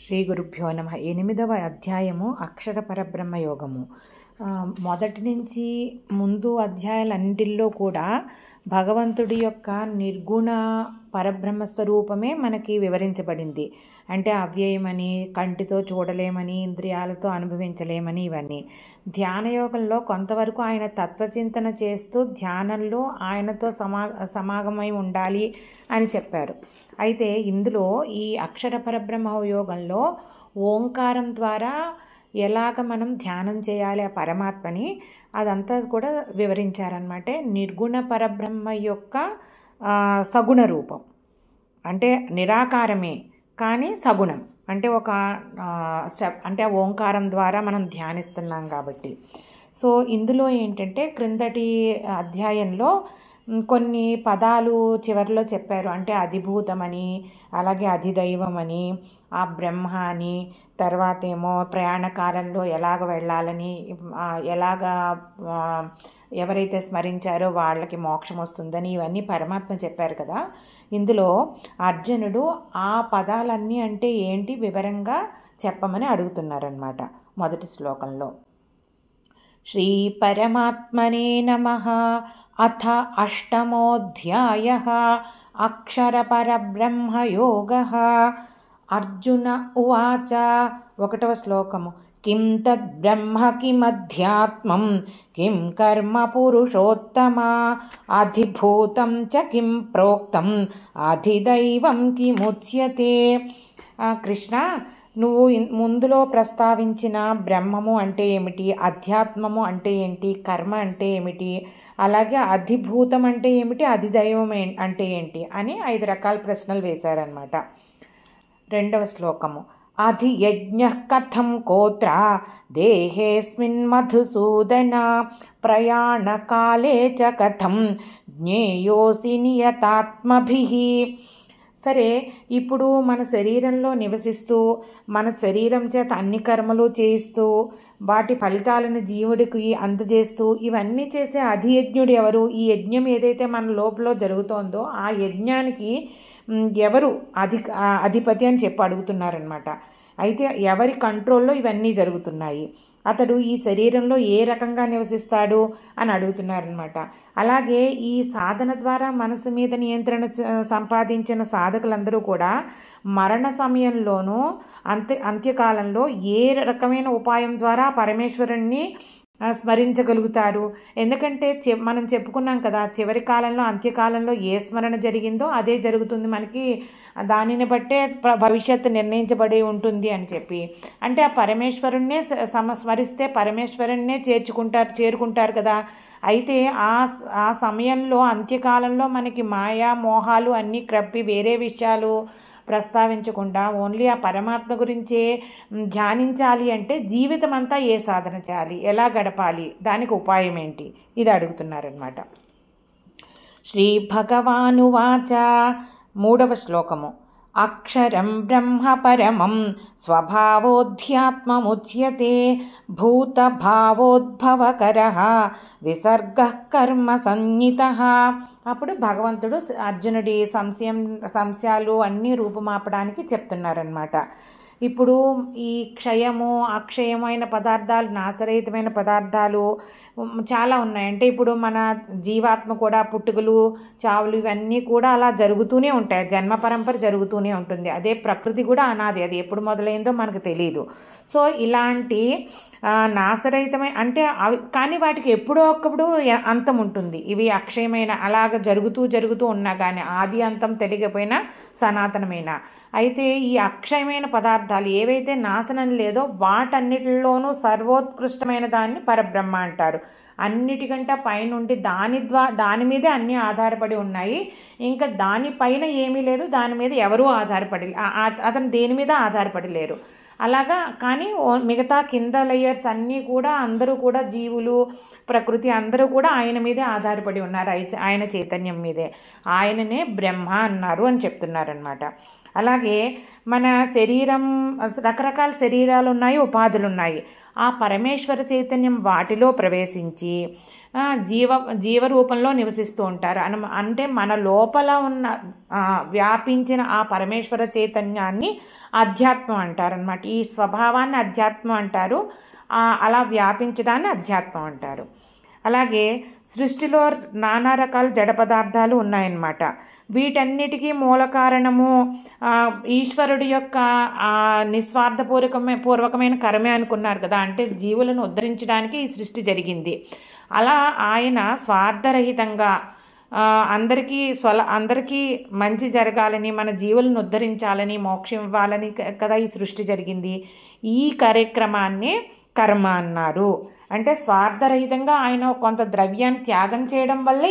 శ్రీ గురుభ్యో నమ. 8వ అధ్యాయము అక్షర పరబ్రహ్మ యోగము. మొదటి నుంచి ముందు అధ్యాయాలన్నింటిలో కూడా భగవంతుడి యొక్క నిర్గుణ పరబ్రహ్మ స్వరూపమే మనకి వివరించబడింది. అంటే అవ్యయమని, కంటితో చూడలేమని, ఇంద్రియాలతో అనుభవించలేమని, ఇవన్నీ ధ్యానయోగంలో కొంతవరకు ఆయన తత్వచింతన చేస్తూ ధ్యానంలో ఆయనతో సమాగమై ఉండాలి అని చెప్పారు. అయితే ఇందులో ఈ అక్షర పరబ్రహ్మ యోగంలో ఓంకారం ద్వారా ఎలాగ మనం ధ్యానం చేయాలి ఆ పరమాత్మని, అదంతా కూడా వివరించారనమాట. నిర్గుణ పరబ్రహ్మ యొక్క సగుణ రూపం అంటే నిరాకారమే కానీ సగుణం, అంటే ఒక అంటే ఓంకారం ద్వారా మనం ధ్యానిస్తున్నాం కాబట్టి. సో ఇందులో ఏంటంటే క్రిందటి అధ్యాయంలో కొన్ని పదాలు చివరిలో చెప్పారు. అంటే అధిభూతమని, అలాగే అధిదైవమని, ఆ బ్రహ్మ అని, తర్వాత ఏమో ప్రయాణ కాలంలో ఎలాగ వెళ్ళాలని, ఎలాగ ఎవరైతే స్మరించారో వాళ్ళకి మోక్షం వస్తుందని, ఇవన్నీ పరమాత్మ చెప్పారు కదా. ఇందులో అర్జునుడు ఆ పదాలన్నీ అంటే ఏంటి వివరంగా చెప్పమని అడుగుతున్నారన్నమాట మొదటి శ్లోకంలో. శ్రీ పరమాత్మనే నమః. అథ అష్టమోऽధ్యాయః అక్షర పరబ్రహ్మ యోగః. అర్జున ఉవాచ. 1వ శ్లోకము. కిం తద్బ్రహ్మ కిమధ్యాత్మం కిం కర్మ పురుషోత్తమ అధిభూతం చ కిం ప్రోక్తం అధిదైవం కిముచ్యతే. కృష్ణ, నువ్వు ముందులో ప్రస్తావించిన బ్రహ్మము అంటే ఏమిటి, అధ్యాత్మము అంటే ఏంటి, కర్మ అంటే ఏమిటి, అలాగే అధిభూతం అంటే ఏమిటి, అధిదైవం అంటే ఏంటి అని 5 రకాల ప్రశ్నలు వేశారనమాట. 2వ శ్లోకము. అధియజ్ఞః కథం కోత్ర దేహేస్మిన్ మధుసూదన ప్రయాణకాలే చ కథం జ్ఞేయోసి నియతాత్మభిః. సరే, ఇప్పుడు మన శరీరంలో నివసిస్తూ మన శరీరం చేత అన్ని కర్మలు చేయిస్తూ వాటి ఫలితాలను జీవుడికి అందజేస్తూ ఇవన్నీ చేసే అధియజ్ఞుడు ఎవరు? ఈ యజ్ఞం ఏదైతే మన లోపల జరుగుతోందో ఆ యజ్ఞానికి ఎవరు అధిపతి అని చెప్పి అడుగుతున్నారనమాట. అయితే ఎవరి కంట్రోల్లో ఇవన్నీ జరుగుతున్నాయి? అతడు ఈ శరీరంలో ఏ రకంగా నివసిస్తాడు అని అడుగుతున్నారనమాట. అలాగే ఈ సాధన ద్వారా మనసు మీద నియంత్రణ సంపాదించిన సాధకులందరూ కూడా మరణ సమయంలోనూ అంత్యకాలంలో ఏ రకమైన ఉపాయం ద్వారా పరమేశ్వరుణ్ణి స్మరించగలుగుతారు? ఎందుకంటే మనం చెప్పుకున్నాం కదా, చివరి కాలంలో అంత్యకాలంలో ఏ స్మరణ జరిగిందో అదే జరుగుతుంది మనకి, దానిని బట్టే భవిష్యత్తు నిర్ణయించబడి ఉంటుంది అని చెప్పి. అంటే ఆ పరమేశ్వరుణ్ణే స్మరిస్తే పరమేశ్వరుణ్ణే చేరుకుంటారు కదా. అయితే ఆ సమయంలో అంత్యకాలంలో మనకి మాయా మోహాలు అన్నీ క్రప్పి వేరే విషయాలు ప్రస్తావించకుండా ఓన్లీ ఆ పరమాత్మ గురించే ధ్యానించాలి అంటే జీవితం అంతా ఏ సాధన చేయాలి, ఎలా గడపాలి, దానికి ఉపాయం ఏంటి, ఇది అడుగుతున్నారనమాట. శ్రీ భగవానువాచ. 3వ శ్లోకము. అక్షరం బ్రహ్మ పరమం స్వభావోధ్యాత్మముచ్యతే భూతభావోద్భవకరః విసర్గః కర్మ సంజ్ఞితః. అప్పుడు భగవంతుడు అర్జునుడి సంశయాలు అన్నీ రూపుమాపడానికి చెప్తున్నారనమాట. ఇప్పుడు ఈ క్షయము అక్షయమైన పదార్థాలు, నాశరహితమైన పదార్థాలు చాలా ఉన్నాయి. అంటే ఇప్పుడు మన జీవాత్మ కూడా పుట్టుకలు చావులు ఇవన్నీ కూడా అలా జరుగుతూనే ఉంటాయి, జన్మ పరంపర జరుగుతూనే ఉంటుంది. అదే ప్రకృతి కూడా అనాది, అది ఎప్పుడు మొదలైందో మనకు తెలియదు. సో ఇలాంటి నాశరహితమైన అంటే అవి, కానీ వాటికి ఎప్పుడో ఒకప్పుడు అంతం ఉంటుంది. ఇవి అక్షయమైన అలాగ జరుగుతూ ఉన్నా కానీ ఆది అంతం తెలియకపోయినా సనాతనమైన. అయితే ఈ అక్షయమైన పదార్థాలు ఏవైతే నాశనం లేదో వాటన్నిటిలోనూ సర్వోత్కృష్టమైన దాన్ని పరబ్రహ్మ అంటారు. అన్నిటికంటే పైనుండి దాని మీదే అన్నీ ఆధారపడి ఉన్నాయి, ఇంకా దానిపైన ఏమీ లేదు, దాని మీద ఎవరూ ఆధారపడి అతను దేని మీద ఆధారపడి లేరు. అలాగా కానీ మిగతా కింద లేయర్స్ అన్నీ కూడా అందరూ కూడా జీవులు ప్రకృతి అందరూ కూడా ఆయన మీదే ఆధారపడి ఉన్నారు, ఆయన చైతన్యం మీదే. ఆయననే బ్రహ్మ అన్నారు అని చెప్తున్నారనమాట. అలాగే మన శరీరం రకరకాల శరీరాలు ఉన్నాయి, ఉపాధులు ఉన్నాయి. ఆ పరమేశ్వర చైతన్యం వాటిలో ప్రవేశించి జీవరూపంలో నివసిస్తూ ఉంటారు. అంటే మన లోపల ఉన్న వ్యాపించిన ఆ పరమేశ్వర చైతన్యాన్ని అధ్యాత్మం అంటారనమాట. ఈ స్వభావాన్ని అధ్యాత్మం అంటారు. అలా వ్యాపించడాన్ని అధ్యాత్మం అంటారు. అలాగే సృష్టిలో నానా రకాల జడ పదార్థాలు ఉన్నాయన్నమాట. వీటన్నిటికీ మూల కారణము ఈశ్వరుడి యొక్క పూర్వకమైన కర్మే అనుకున్నారు కదా. అంటే జీవులను ఉద్ధరించడానికి ఈ సృష్టి జరిగింది. అలా ఆయన స్వార్థరహితంగా అందరికీ మంచి జరగాలని, మన జీవులను ఉద్ధరించాలని, మోక్షం ఇవ్వాలని కదా ఈ సృష్టి జరిగింది. ఈ కార్యక్రమాన్ని కర్మ అన్నారు. అంటే స్వార్థరహితంగా ఆయన కొంత ద్రవ్యాన్ని త్యాగం చేయడం వల్లే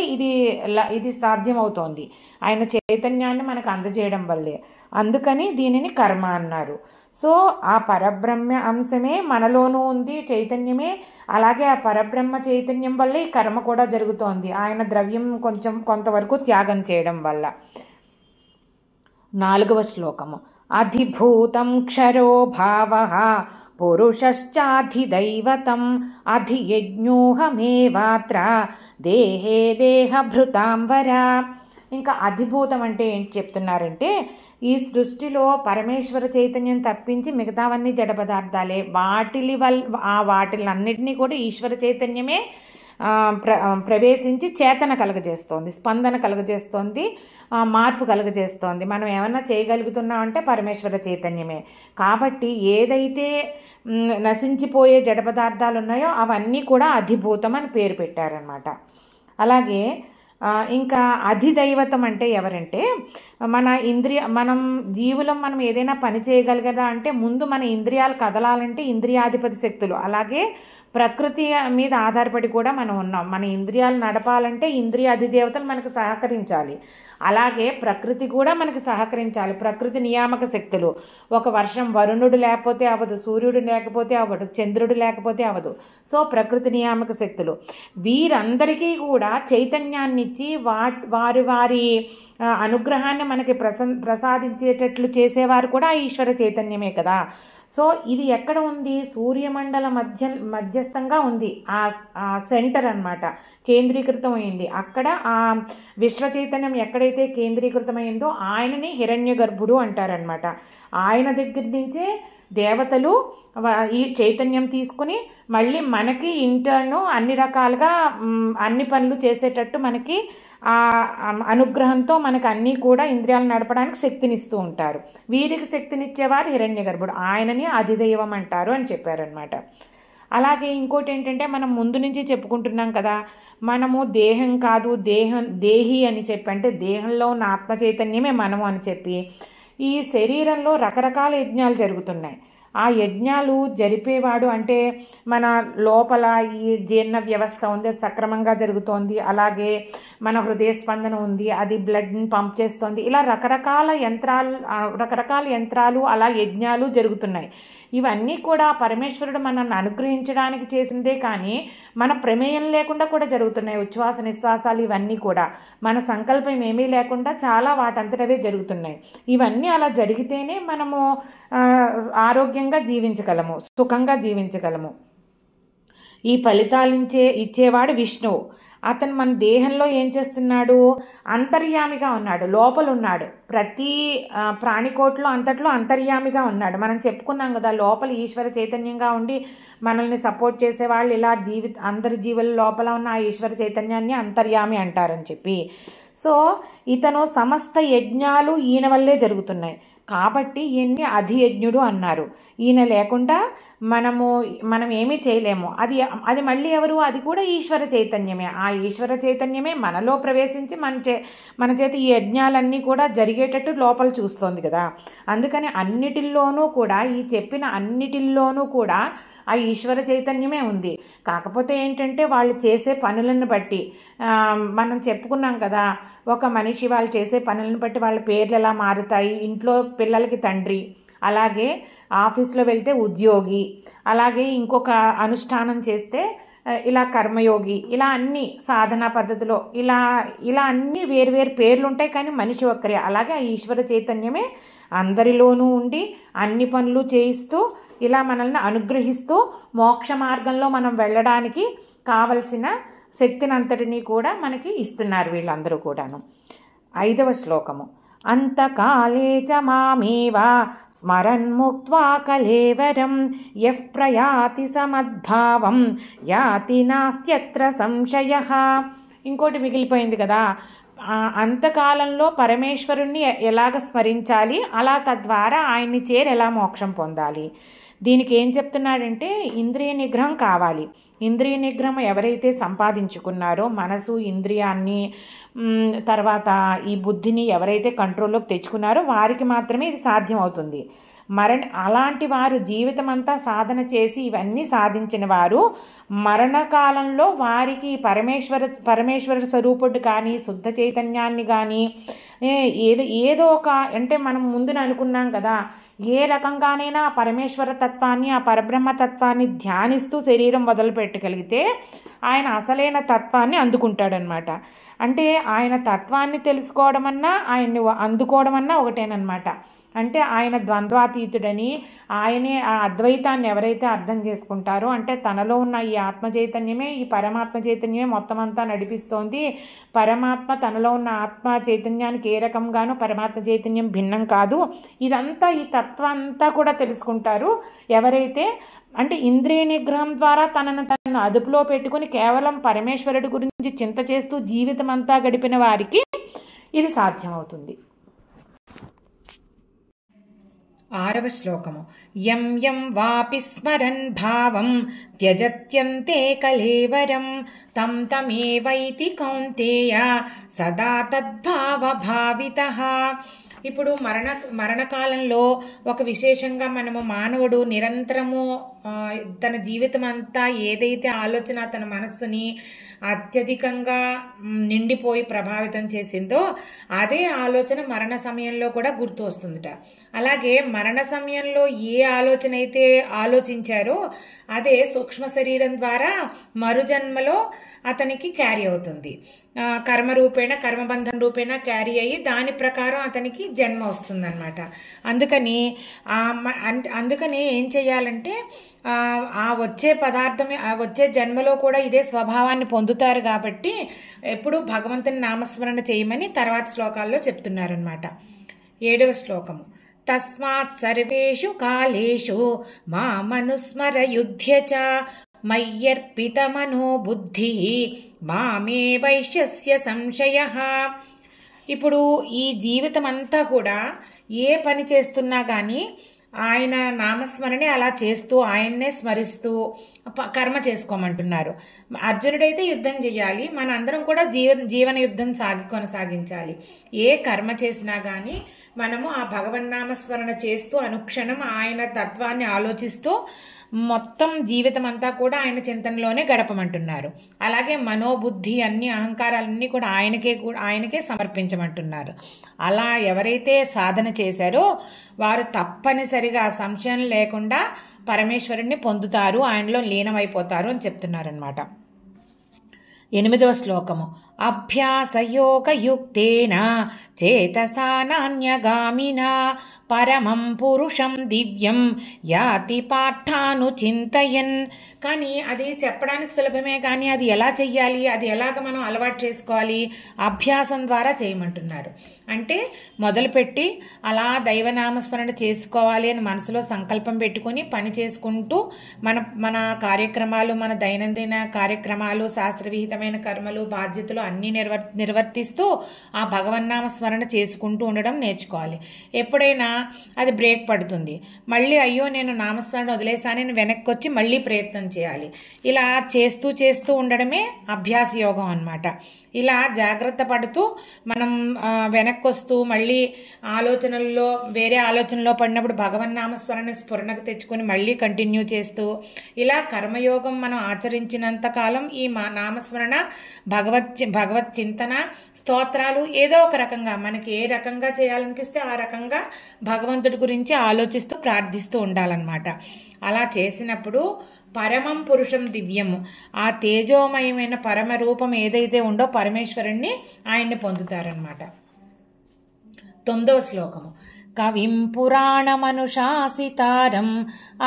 ఇది సాధ్యమవుతోంది. ఆయన చైతన్యాన్ని మనకు అందజేయడం వల్లే. అందుకని దీనిని కర్మ అన్నారు. సో ఆ పరబ్రహ్మ అంశమే మనలోనూ ఉంది, చైతన్యమే. అలాగే ఆ పరబ్రహ్మ చైతన్యం వల్లే ఈ కర్మ కూడా జరుగుతోంది, ఆయన ద్రవ్యం కొంతవరకు త్యాగం చేయడం వల్ల. 4వ శ్లోకము. అధిభూతం క్షరో భావః పురుషశ్చాధిదైవతం అధియజ్ఞోహమేవాత్ర దేహే దేహభృతాంబర. ఇంకా అధిభూతం అంటే ఏంటి చెప్తున్నారంటే, ఈ సృష్టిలో పరమేశ్వర చైతన్యం తప్పించి మిగతావన్నీ జడ పదార్థాలే. వాటిలన్నిటినీ కూడా ఈశ్వర చైతన్యమే ప్రవేశించి చేతన కలుగజేస్తోంది, స్పందన కలుగజేస్తోంది, మార్పు కలుగజేస్తోంది. మనం ఏమన్నా చేయగలుగుతున్నామంటే పరమేశ్వర చైతన్యమే. కాబట్టి ఏదైతే నశించిపోయే జడ పదార్థాలు ఉన్నాయో అవన్నీ కూడా అధిభూతం అని పేరు పెట్టారనమాట. అలాగే ఇంకా అధిదైవతం అంటే ఎవరంటే, మనం జీవులం మనం ఏదైనా పని చేయగలిగదా అంటే ముందు మన ఇంద్రియాలు కదలాలంటే ఇంద్రియాధిపతి శక్తులు. అలాగే ప్రకృతి మీద ఆధారపడి కూడా మనం ఉన్నాం. మన ఇంద్రియాలు నడపాలంటే ఇంద్రియ అధిదేవతలు మనకు సహకరించాలి. అలాగే ప్రకృతి కూడా మనకు సహకరించాలి. ప్రకృతి నియామక శక్తులు. ఒక వర్షం వరుణుడు లేకపోతే అవ్వదు, సూర్యుడు లేకపోతే అవ్వదు, చంద్రుడు లేకపోతే అవ్వదు. సో ప్రకృతి నియామక శక్తులు వీరందరికీ కూడా చైతన్యాన్ని ఇచ్చి వారి అనుగ్రహాన్ని మనకి ప్రసాదించేటట్లు చేసేవారు కూడా ఈశ్వర చైతన్యమే కదా. సో ఇది ఎక్కడ ఉంది? సూర్యమండల మధ్యస్థంగా ఉంది. ఆ సెంటర్ అన్నమాట, కేంద్రీకృతమైంది. అక్కడ ఆ విశ్వ చైతన్యం ఎక్కడైతే కేంద్రీకృతమైందో ఆయనని హిరణ్య గర్భుడు అంటారనమాట. ఆయన దగ్గర నుంచే దేవతలు ఈ చైతన్యం తీసుకుని మళ్ళీ మనకి ఇంటర్ను అన్ని రకాలుగా అన్ని పనులు చేసేటట్టు మనకి అనుగ్రహంతో మనకు అన్నీ కూడా ఇంద్రియాలు నడపడానికి శక్తినిస్తూ ఉంటారు. వీరికి శక్తినిచ్చేవారు హిరణ్య గర్భుడు, ఆయనని అధిదైవం అంటారు అని చెప్పారనమాట. అలాగే ఇంకోటి ఏంటంటే, మనం ముందు నుంచి చెప్పుకుంటున్నాం కదా, మనము దేహం కాదు దేహి అని చెప్పి, అంటే దేహంలో ఉన్న ఆత్మ చైతన్యమే మనము అని చెప్పి ఈ శరీరంలో రకరకాల యజ్ఞాలు జరుగుతున్నాయి. ఆ యజ్ఞాలు జరిపేవాడు అంటే మన లోపల ఈ జీర్ణ వ్యవస్థ ఉంది, అది సక్రమంగా జరుగుతోంది. అలాగే మన హృదయ స్పందన ఉంది, అది బ్లడ్ని పంప్ చేస్తోంది. ఇలా రకరకాల యంత్రాలు అలా యజ్ఞాలు జరుగుతున్నాయి. ఇవన్నీ కూడా పరమేశ్వరుడు మనల్ని అనుగ్రహించడానికి చేసిందే, కానీ మన ప్రమేయం లేకుండా కూడా జరుగుతున్నాయి. ఉచ్ఛ్వాస నిశ్వాసాలు ఇవన్నీ కూడా మన సంకల్పం ఏమీ లేకుండా చాలా వాటంతటవే జరుగుతున్నాయి. ఇవన్నీ అలా జరిగితేనే మనము ఆరోగ్యంగా జీవించగలము, సుఖంగా జీవించగలము. ఈ ఫలితాలు ఇచ్చేవాడు విష్ణువు. అతను మన దేహంలో ఏం చేస్తున్నాడు? అంతర్యామిగా ఉన్నాడు, లోపల ఉన్నాడు. ప్రతి ప్రాణికోట్లో అంతట్లో అంతర్యామిగా ఉన్నాడు. మనం చెప్పుకున్నాం కదా, లోపల ఈశ్వర చైతన్యంగా ఉండి మనల్ని సపోర్ట్ చేసేవాళ్ళు ఇలా అందరి జీవుల లోపల ఉన్న ఆ ఈశ్వర చైతన్యాన్ని అంతర్యామి అంటారని చెప్పి. సో ఇతను సమస్త యజ్ఞాలు ఈయన వల్లే జరుగుతున్నాయి కాబట్టి ఈయన్ని అధియజ్ఞుడు అన్నారు. ఈయన లేకుండా మనం ఏమీ చేయలేము. అది మళ్ళీ ఎవరు? అది కూడా ఈశ్వర చైతన్యమే. ఆ ఈశ్వర చైతన్యమే మనలో ప్రవేశించి మన చేత ఈ యజ్ఞాలన్నీ కూడా జరిగేటట్టు లోపల చూస్తోంది కదా. అందుకని అన్నిటిల్లోనూ కూడా, ఈ చెప్పిన అన్నిటిల్లోనూ కూడా ఆ ఈశ్వర చైతన్యమే ఉంది. కాకపోతే ఏంటంటే వాళ్ళు చేసే పనులను బట్టి, మనం చెప్పుకున్నాం కదా, ఒక మనిషి వాళ్ళు చేసే పనులను బట్టి వాళ్ళ పేర్లు ఎలా మారుతాయి. ఇంట్లో పిల్లలకి తండ్రి, అలాగే ఆఫీస్లో వెళ్తే ఉద్యోగి, అలాగే ఇంకొక అనుష్ఠానం చేస్తే ఇలా కర్మయోగి, ఇలా అన్ని సాధనా పద్ధతిలో ఇలా ఇలా అన్ని వేరు పేర్లు ఉంటాయి, కానీ మనిషి ఒక్కరే. అలాగే ఆ ఈశ్వర చైతన్యమే అందరిలోనూ ఉండి అన్ని పనులు చేయిస్తూ ఇలా మనల్ని అనుగ్రహిస్తూ మోక్ష మార్గంలో మనం వెళ్ళడానికి కావలసిన శక్తినంతటినీ కూడా మనకి ఇస్తున్నారు వీళ్ళందరూ కూడాను. 5వ శ్లోకము. అంతకాలే చ మామేవ స్మరన్ ముక్త్వా కలేవరం యః ప్రయాతి సమద్భావం యాతి నాస్త్యత్ర సంశయః. ఇంకోటి మిగిలిపోయింది కదా, అంతకాలంలో పరమేశ్వరుణ్ణి ఎలాగ స్మరించాలి, అలా తద్వారా ఆయన్ని చేరి ఎలా మోక్షం పొందాలి. దీనికి ఏం చెప్తున్నాడంటే ఇంద్రియ నిగ్రహం కావాలి. ఇంద్రియ నిగ్రహం ఎవరైతే సంపాదించుకున్నారో, మనసు ఇంద్రియాన్ని తర్వాత ఈ బుద్ధిని ఎవరైతే కంట్రోల్లోకి తెచ్చుకున్నారో వారికి మాత్రమే ఇది సాధ్యం అవుతుంది. అలాంటి వారు జీవితం అంతా సాధన చేసి ఇవన్నీ సాధించిన వారు మరణకాలంలో వారికి పరమేశ్వర స్వరూపుడు కానీ శుద్ధ చైతన్యాన్ని కానీ ఏదో ఒక, అంటే మనం ముందున అనుకున్నాం కదా, ఏ రకంగానైనా ఆ పరమేశ్వర తత్వాన్ని ఆ పరబ్రహ్మ తత్వాన్ని ధ్యానిస్తూ శరీరం వదిలిపెట్టగలిగితే ఆయన అసలైన తత్వాన్ని అందుకుంటాడనమాట. అంటే ఆయన తత్వాన్ని తెలుసుకోవడం అన్నా ఆయన్ని అందుకోవడం అన్నా ఒకటేనమాట. అంటే ఆయన ద్వంద్వాతీతుడని, ఆయనే ఆ అద్వైతాన్ని ఎవరైతే అర్థం చేసుకుంటారో, అంటే తనలో ఉన్న ఈ ఆత్మ చైతన్యమే ఈ పరమాత్మ చైతన్యమే మొత్తం అంతా నడిపిస్తోంది, పరమాత్మ తనలో ఉన్న ఆత్మ చైతన్యానికి ఏ రకంగానూ పరమాత్మ చైతన్యం భిన్నం కాదు, ఇదంతా ఈ తత్వం అంతా కూడా తెలుసుకుంటారు ఎవరైతే, అంటే ఇంద్రియ నిగ్రహం ద్వారా తనను అదుపులో పెట్టుకుని కేవలం పరమేశ్వరుడి గురించి చింత చేస్తూ జీవితం అంతా గడిపిన వారికి ఇది సాధ్యమవుతుంది. 6వ శ్లోకము. యం యం వాపి స్మరన్ భావం త్యజత్యంతే కలేవరం తం తమేవైతి కౌంతేయ సదా తద్భావ భావితః. ఇప్పుడు మరణకాలంలో ఒక విశేషంగా మానవుడు నిరంతరము తన జీవితం అంతా ఏదైతే ఆలోచన తన మనస్సుని అత్యధికంగా నిండిపోయి ప్రభావితం చేసిందో అదే ఆలోచన మరణ సమయంలో కూడా గుర్తు వస్తుందట. అలాగే మరణ సమయంలో ఏ ఆలోచన అయితే ఆలోచించారో అదే సూక్ష్మ శరీరం ద్వారా మరుజన్మలో అతనికి క్యారీ అవుతుంది. కర్మబంధం రూపేణ క్యారీ అయ్యి దాని ప్రకారం అతనికి జన్మ వస్తుందన్నమాట. అందుకని ఏం చేయాలంటే ఆ వచ్చే వచ్చే జన్మలో కూడా ఇదే స్వభావాన్ని పొందుతారు కాబట్టి ఎప్పుడు భగవంతుని నామస్మరణ చేయమని తర్వాత శ్లోకాల్లో చెప్తున్నారనమాట. 7వ శ్లోకము. తస్మాత్ సర్వేషు కాలేషు మామనుస్మరయుధ్య చ మయ్యర్పితమనో బుద్ధి మామే వైశ్యస్య సంశయః. ఇప్పుడు ఈ జీవితం అంతా కూడా ఏ పని చేస్తున్నా కానీ ఆయన నామస్మరణే అలా చేస్తూ ఆయన్నే స్మరిస్తూ కర్మ చేసుకోమంటున్నారు. అర్జునుడైతే యుద్ధం చేయాలి, మన అందరం కూడా జీవన యుద్ధం కొనసాగించాలి. ఏ కర్మ చేసినా కానీ మనము ఆ భగవన్నామస్మరణ చేస్తూ అనుక్షణం ఆయన తత్వాన్ని ఆలోచిస్తూ మొత్తం జీవితం అంతా కూడా ఆయన చింతనలోనే గడపమంటున్నారు. అలాగే మనోబుద్ధి అన్ని అహంకారాలన్నీ కూడా ఆయనకే సమర్పించమంటున్నారు. అలా ఎవరైతే సాధన చేశారో వారు తప్పనిసరిగా సంశయం లేకుండా పరమేశ్వరుణ్ణి పొందుతారు, ఆయనలో లీనమైపోతారు అని చెప్తున్నారనమాట. 8వ శ్లోకము. అభ్యాసయోగయుక్తేన చేతసా నాన్యగామినా పరమం పురుషం దివ్యం యాతి పార్థానుచింతయన్. కానీ అది చెప్పడానికి సులభమే, కానీ అది ఎలా చెయ్యాలి, అది ఎలాగ మనం అలవాటు చేసుకోవాలి, అభ్యాసం ద్వారా చేయమంటున్నారు. అంటే మొదలుపెట్టి అలా దైవనామస్మరణ చేసుకోవాలి అని మనసులో సంకల్పం పెట్టుకుని పని చేసుకుంటూ మన కార్యక్రమాలు, మన దైనందిన కార్యక్రమాలు, శాస్త్రవిహితమైన కర్మలు, బాధ్యతలు అన్నీ నిర్వర్తిస్తూ ఆ భగవన్నామస్మరణ చేసుకుంటూ ఉండడం నేర్చుకోవాలి. ఎప్పుడైనా అది బ్రేక్ పడుతుంది, మళ్ళీ అయ్యో నేను నామస్మరణ వదిలేసానని వెనక్కి వచ్చి మళ్ళీ ప్రయత్నం చేయాలి. ఇలా చేస్తూ ఉండడమే అభ్యాస యోగం అన్నమాట. ఇలా జాగ్రత్త పడుతూ మనం వెనక్కి వస్తూ మళ్ళీ వేరే ఆలోచనలో పడినప్పుడు భగవన్నామస్మరణ స్ఫురణకు తెచ్చుకొని మళ్ళీ కంటిన్యూ చేస్తూ ఇలా కర్మయోగం మనం ఆచరించినంత కాలం ఈ నామస్మరణ భగవత్ చింతన, స్తోత్రాలు, ఏదో ఒక రకంగా మనకి ఏ రకంగా చేయాలనిపిస్తే ఆ రకంగా భగవంతుడి గురించి ఆలోచిస్తూ ప్రార్థిస్తూ ఉండాలన్నమాట. అలా చేసినప్పుడు పరమం పురుషం దివ్యము, ఆ తేజోమయమైన పరమ రూపం ఏదైతే ఉందో పరమేశ్వరుణ్ణి ఆయన్ని పొందుతారనమాట. 9వ శ్లోకము. కవిం పురాణమనుశాసితారం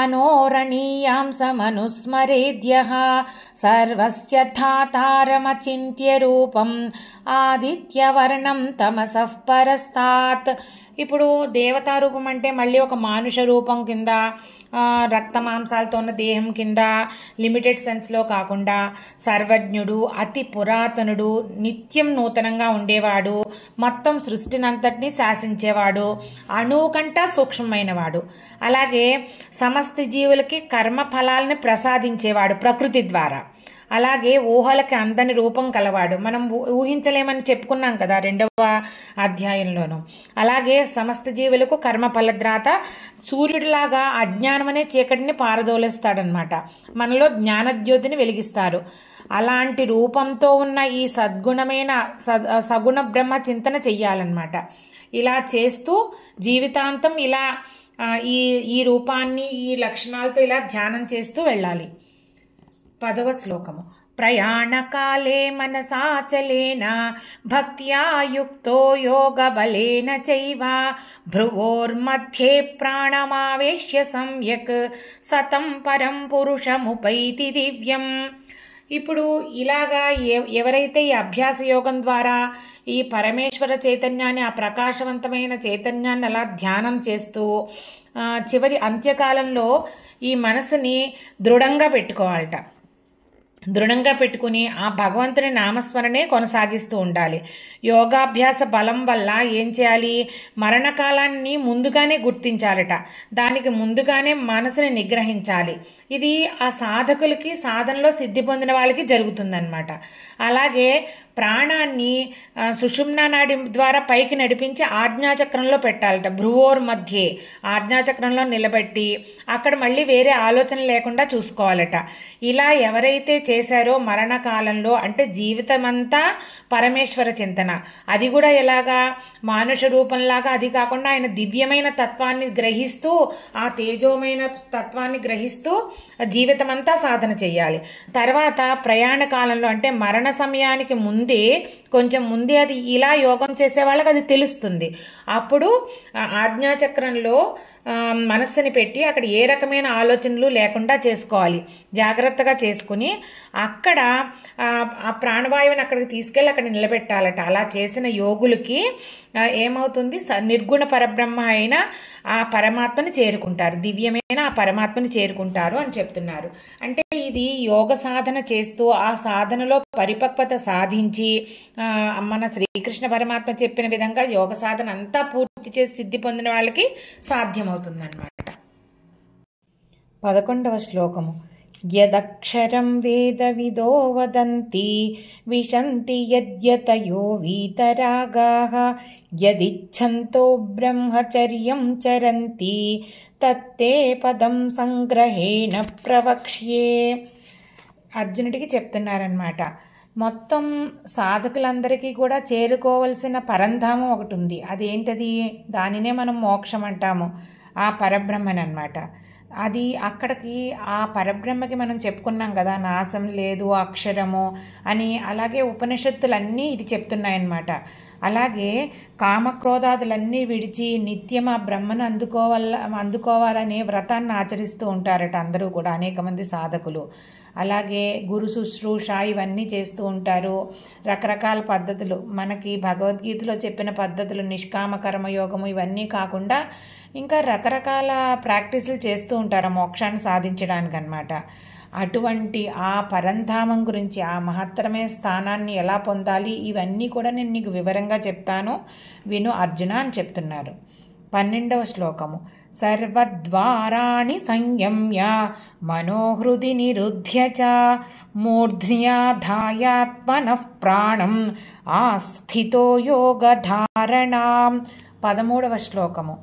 అనోరణీయాంసమనుస్మరేద్యః సర్వస్య ధాతారమచింత్య రూపం ఆదిత్యవర్ణం తమసః పరస్తాత్. ఇప్పుడు దేవతారూపం అంటే మళ్ళీ ఒక మానుష రూపం కింద, రక్త మాంసాలతో ఉన్న దేహం కింద లిమిటెడ్ సెన్స్లో కాకుండా సర్వజ్ఞుడు, అతి పురాతనుడు, నిత్యం నూతనంగా ఉండేవాడు, మొత్తం సృష్టినంతటినీ శాసించేవాడు, అణువు కంటా సూక్ష్మమైనవాడు, అలాగే సమస్త జీవులకి కర్మ ఫలాలని ప్రసాదించేవాడు ప్రకృతి ద్వారా, అలాగే ఊహలకి అందని రూపం కలవాడు, మనం ఊహించలేమని చెప్పుకున్నాం కదా 2వ అధ్యాయంలోనూ. అలాగే సమస్త జీవులకు కర్మ ఫలద్రాత, సూర్యుడిలాగా అజ్ఞానం అనే చీకటిని పారదోలేస్తాడనమాట, మనలో జ్ఞానజ్యోతిని వెలిగిస్తారు. అలాంటి రూపంతో ఉన్న ఈ సద్గుణమైన సగుణ బ్రహ్మ చింతన చెయ్యాలన్నమాట. ఇలా చేస్తూ జీవితాంతం ఇలా ఈ రూపాన్ని, ఈ లక్షణాలతో ఇలా ధ్యానం చేస్తూ వెళ్ళాలి. 10వ శ్లోకము. ప్రయాణకాలే మనసాచలేన భక్త్యా యుక్తో యోగబలేన చైవ భ్రువోర్మధ్యే ప్రాణమావేశ్య సమ్యక్ సతం పరం పురుషముపైతి దివ్యం. ఇప్పుడు ఇలాగా ఎవరైతే ఈ అభ్యాస యోగం ద్వారా ఈ పరమేశ్వర చైతన్యాన్ని, ఆ ప్రకాశవంతమైన చైతన్యాన్ని అలా ధ్యానం చేస్తూ చివరి అంత్యకాలంలో ఈ మనసుని దృఢంగా పెట్టుకోవాలట. దృఢంగా పెట్టుకుని ఆ భగవంతుని నామస్మరణే కొనసాగిస్తూ ఉండాలి. యోగాభ్యాస బలం వల్ల ఏం చేయాలి, మరణకాలాన్ని ముందుగానే గుర్తించాలట, దానికి ముందుగానే మనసుని నిగ్రహించాలి. ఇది ఆ సాధకులకి, సాధనలో సిద్ధి పొందిన వాళ్ళకి జరుగుతుందన్నమాట. అలాగే ప్రాణాన్ని సుషుమ్నా నాడి ద్వారా పైకి నడిపించి ఆజ్ఞాచక్రంలో పెట్టాలట. భ్రువోర్ మధ్యే ఆజ్ఞాచక్రంలో నిలబెట్టి అక్కడ మళ్ళీ వేరే ఆలోచన లేకుండా చూసుకోవాలట. ఇలా ఎవరైతే చేశారో మరణకాలంలో, అంటే జీవితమంతా పరమేశ్వర చింతన, అది కూడా ఎలాగా మానుష రూపంలాగా, అది కాకుండా ఆయన దివ్యమైన తత్వాన్ని గ్రహిస్తూ, ఆ తేజోమైన తత్వాన్ని గ్రహిస్తూ జీవితమంతా సాధన చెయ్యాలి. తర్వాత ప్రయాణ కాలంలో, అంటే మరణ సమయానికి ముందే, కొంచెం ముందే అది ఇలా యోగం చేసే వాళ్ళకి అది తెలుస్తుంది. అప్పుడు ఆజ్ఞాచక్రంలో మనస్సుని పెట్టి అక్కడ ఏ రకమైన ఆలోచనలు లేకుండా చేసుకోవాలి. జాగ్రత్తగా చేసుకుని అక్కడ ఆ ప్రాణవాయువుని అక్కడికి తీసుకెళ్ళి అక్కడ నిలబెట్టాలట. అలా చేసిన యోగులకి ఏమవుతుంది, నిర్గుణ పరబ్రహ్మ అయిన ఆ పరమాత్మని చేరుకుంటారు, దివ్యమైన ఆ పరమాత్మని చేరుకుంటారు అని చెప్తున్నారు. అంటే ఇది యోగ సాధన చేస్తూ ఆ సాధనలో పరిపక్వత సాధించి మన శ్రీకృష్ణ పరమాత్మ చెప్పిన విధంగా యోగ సాధన అంతా పూర్తి చేసి సిద్ధి పొందిన వాళ్ళకి సాధ్యమవుతుందన్నమాట. 11వ శ్లోకము. యదక్షరం వేదవిదో వదంతి విశంతి యద్యతయో వీతరాగాః యదిచ్ఛంతో బ్రహ్మచర్యం చరంతి తత్తే పదం సంగ్రహేణ ప్రవక్ష్యే. అర్జునుడికి చెప్తున్నారనమాట. మొత్తం సాధకులందరికీ కూడా చేరుకోవలసిన పరంధామం ఒకటి ఉంది. అదేంటది? దానినే మనం మోక్షం అంటాము, ఆ పరబ్రహ్మని అన్నమాట. అది అక్కడికి, ఆ పరబ్రహ్మకి మనం చెప్పుకున్నాం కదా, నాశం లేదు, అక్షరము అని. అలాగే ఉపనిషత్తులన్నీ ఇది చెప్తున్నాయన్నమాట. అలాగే కామక్రోధాదులన్నీ విడిచి నిత్యం ఆ బ్రహ్మను అందుకోవాలనే వ్రతాన్ని ఆచరిస్తూ ఉంటారట అందరూ కూడా, అనేక మంది సాధకులు. అలాగే గురు శుశ్రూష ఇవన్నీ చేస్తూ ఉంటారు. రకరకాల పద్ధతులు, మనకి భగవద్గీతలో చెప్పిన పద్ధతులు, నిష్కామ కర్మయోగము ఇవన్నీ కాకుండా ఇంకా రకరకాల ప్రాక్టీసులు చేస్తూ ఉంటారు మోక్షాన్ని సాధించడానికి అన్నమాట. అటువంటి ఆ పరంధామం గురించి, ఆ మహత్తరమైన స్థానాన్ని ఎలా పొందాలి, ఇవన్నీ కూడా నేను నీకు వివరంగా చెప్తాను, విను అర్జున అని చెప్తున్నారు. 12వ శ్లోకము. సర్వద్వారాణి సంయమ్య మనోహృది నిరుధ్య చ మూర్ధ్యాధాయాత్మనః ప్రాణం ఆస్థితో యోగధారణాం. 13వ శ్లోకము.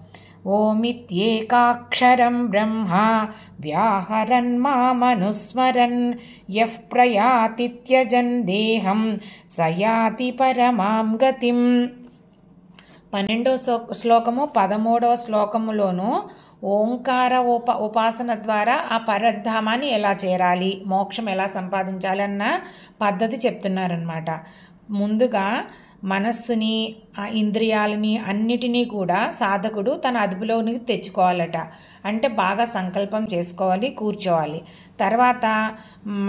ఓమిత్యేకాక్షరం బ్రహ్మ వ్యాహరన్ మామనుస్మరన్ యః ప్రయాతి త్యజన్ దేహం సయాతి పరమాం గతిం. 12వ శ్లోకము 13వ శ్లోకములోను ఓంకార ఉపాసన ద్వారా ఆ పరధామాన్ని ఎలా చేరాలి, మోక్షం ఎలా సంపాదించాలి అన్న పద్ధతి చెప్తున్నారనమాట. ముందుగా మనస్సుని, ఆ ఇంద్రియాలని అన్నిటినీ కూడా సాధకుడు తన అదుపులోనికి తెచ్చుకోవాలట. అంటే బాగా సంకల్పం చేసుకోవాలి, కూర్చోవాలి. తర్వాత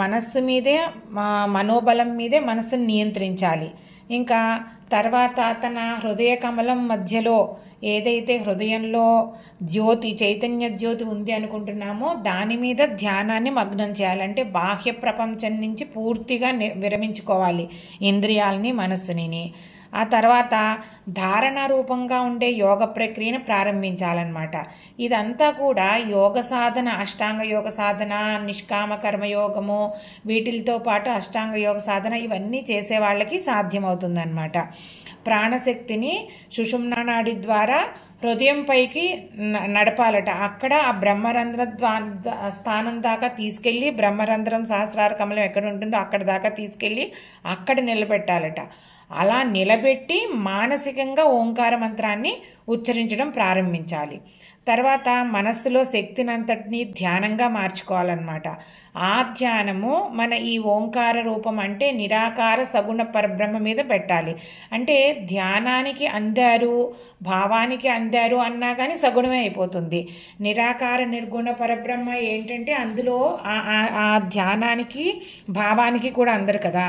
మనస్సు మీదే, మనోబలం మీదే మనస్సుని నియంత్రించాలి. ఇంకా తర్వాత తన హృదయ కమలం మధ్యలో ఏదైతే హృదయంలో జ్యోతి, చైతన్య జ్యోతి ఉంది అనుకుంటున్నామో దాని మీద ధ్యానాన్ని మగ్నం చేయాలంటే బాహ్య ప్రపంచం నుంచి పూర్తిగా విరమించుకోవాలి ఇంద్రియాలని, మనస్సుని. ఆ తర్వాత ధారణ రూపంగా ఉండే యోగ ప్రక్రియను ప్రారంభించాలన్నమాట. ఇదంతా కూడా యోగ సాధన, అష్టాంగ యోగ సాధన, నిష్కామ కర్మయోగము, వీటితో పాటు అష్టాంగ యోగ సాధన ఇవన్నీ చేసే వాళ్ళకి సాధ్యమవుతుందన్నమాట. ప్రాణశక్తిని సుషుమ్నా నాడి ద్వారా హృదయం పైకి నడపాలట. అక్కడ ఆ బ్రహ్మరంధ్ర స్థానం దాకా తీసుకెళ్ళి, బ్రహ్మరంధ్రం సహస్రార కమలం ఎక్కడ ఉంటుందో అక్కడ దాకా తీసుకెళ్ళి అక్కడ నిలబెట్టాలట. అలా నిలబెట్టి మానసికంగా ఓంకార మంత్రాన్ని ఉచ్చరించడం ప్రారంభించాలి. తర్వాత మనస్సులో శక్తినంతటినీ ధ్యానంగా మార్చుకోవాలన్నమాట. ఆ ధ్యానము మన ఈ ఓంకార రూపం అంటే నిరాకార సగుణ పరబ్రహ్మ మీద పెట్టాలి. అంటే ధ్యానానికి అందారు, భావానికి అందారు అన్నా కానీ సగుణమే అయిపోతుంది. నిరాకార నిర్గుణ పరబ్రహ్మ ఏంటంటే అందులో ఆ ధ్యానానికి భావానికి కూడా అందరు కదా.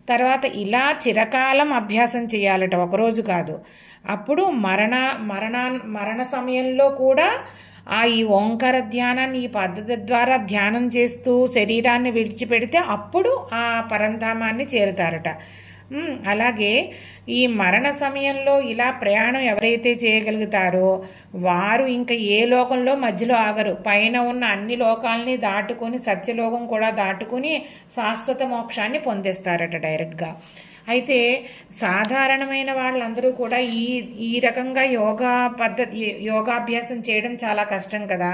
తర్వాత ఇలా చిరకాలం అభ్యాసం చేయాలట, ఒకరోజు కాదు. అప్పుడు మరణ సమయంలో కూడా ఈ ఓంకార ధ్యానాన్ని ఈ పద్ధతి ద్వారా ధ్యానం చేస్తూ శరీరాన్ని విడిచిపెడితే అప్పుడు ఆ పరంధామాన్ని చేరుతారట. అలాగే ఈ మరణ సమయంలో ఇలా ప్రయాణం ఎవరైతే చేయగలుగుతారో వారు ఇంకా ఏ లోకంలో మధ్యలో ఆగరు. పైన ఉన్న అన్ని లోకాలని దాటుకొని, సత్యలోకం కూడా దాటుకుని శాశ్వత మోక్షాన్ని పొందేస్తారట డైరెక్ట్గా. అయితే సాధారణమైన వాళ్ళందరూ కూడా ఈ రకంగా యోగాభ్యాసం చేయడం చాలా కష్టం కదా.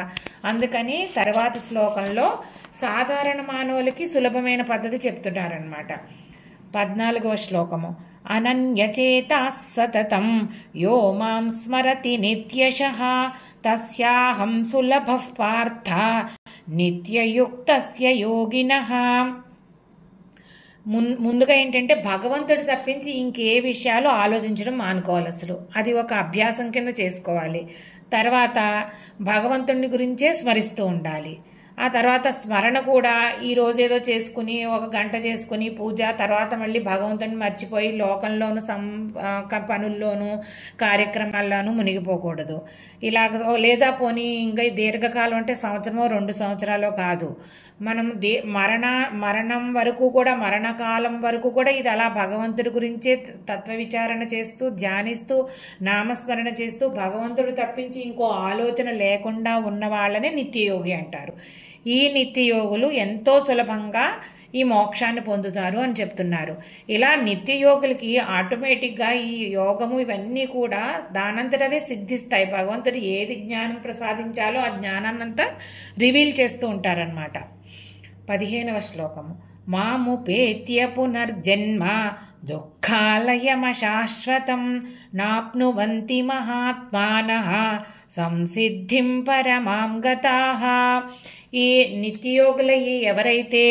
అందుకని తర్వాత శ్లోకంలో సాధారణ మానవులకి సులభమైన పద్ధతి చెప్తున్నారనమాట. 14వ శ్లోకము. అనన్యచేతాః సతతం యో మాం స్మరతి నిత్యశః తస్యాహం సులభః పార్థ నిత్యయుక్తస్య యోగినః. ముందుగా ఏంటంటే భగవంతుడు తప్పించి ఇంకే విషయాలు ఆలోచించడం మానుకోవాలి. అసలు అది ఒక అభ్యాసం కింద చేసుకోవాలి. తర్వాత భగవంతుడిని గురించే స్మరిస్తూ ఉండాలి. ఆ తర్వాత స్మరణ కూడా ఈరోజు ఏదో చేసుకుని 1 గంట చేసుకుని పూజ, తర్వాత మళ్ళీ భగవంతుడిని మర్చిపోయి లోకంలోను పనుల్లోనూ కార్యక్రమాల్లోనూ మునిగిపోకూడదు. ఇలాగ లేదా పోనీ ఇంకా దీర్ఘకాలం అంటే సంవత్సరమో 2 సంవత్సరాలో కాదు, మనం మరణం వరకు కూడా, మరణకాలం వరకు కూడా ఇది అలా భగవంతుడి గురించే తత్వ విచారణ చేస్తూ, ధ్యానిస్తూ, నామస్మరణ చేస్తూ భగవంతుడు తప్పించి ఇంకో ఆలోచన లేకుండా ఉన్న వాళ్ళనే నిత్యయోగి అంటారు. ఈ నిత్యయోగులు ఎంతో సులభంగా ఈ మోక్షాన్ని పొందుతారు అని చెప్తున్నారు. ఇలా నిత్యయోగులకి ఆటోమేటిక్గా ఈ యోగము ఇవన్నీ కూడా దానంతటవే సిద్ధిస్తాయి. భగవంతుడు ఏది జ్ఞానం ప్రసాదించాలో ఆ జ్ఞానాన్నంతా రివీల్ చేస్తూ ఉంటారనమాట. 15వ శ్లోకము. మాముపేత్య పునర్జన్మ దుఃఖాలయమశాశ్వతం నాప్నువంతి మహాత్మానః సంసిద్ధిం పరమాం గతాః. ఈ నిత్యయోగుల ఎవరైతే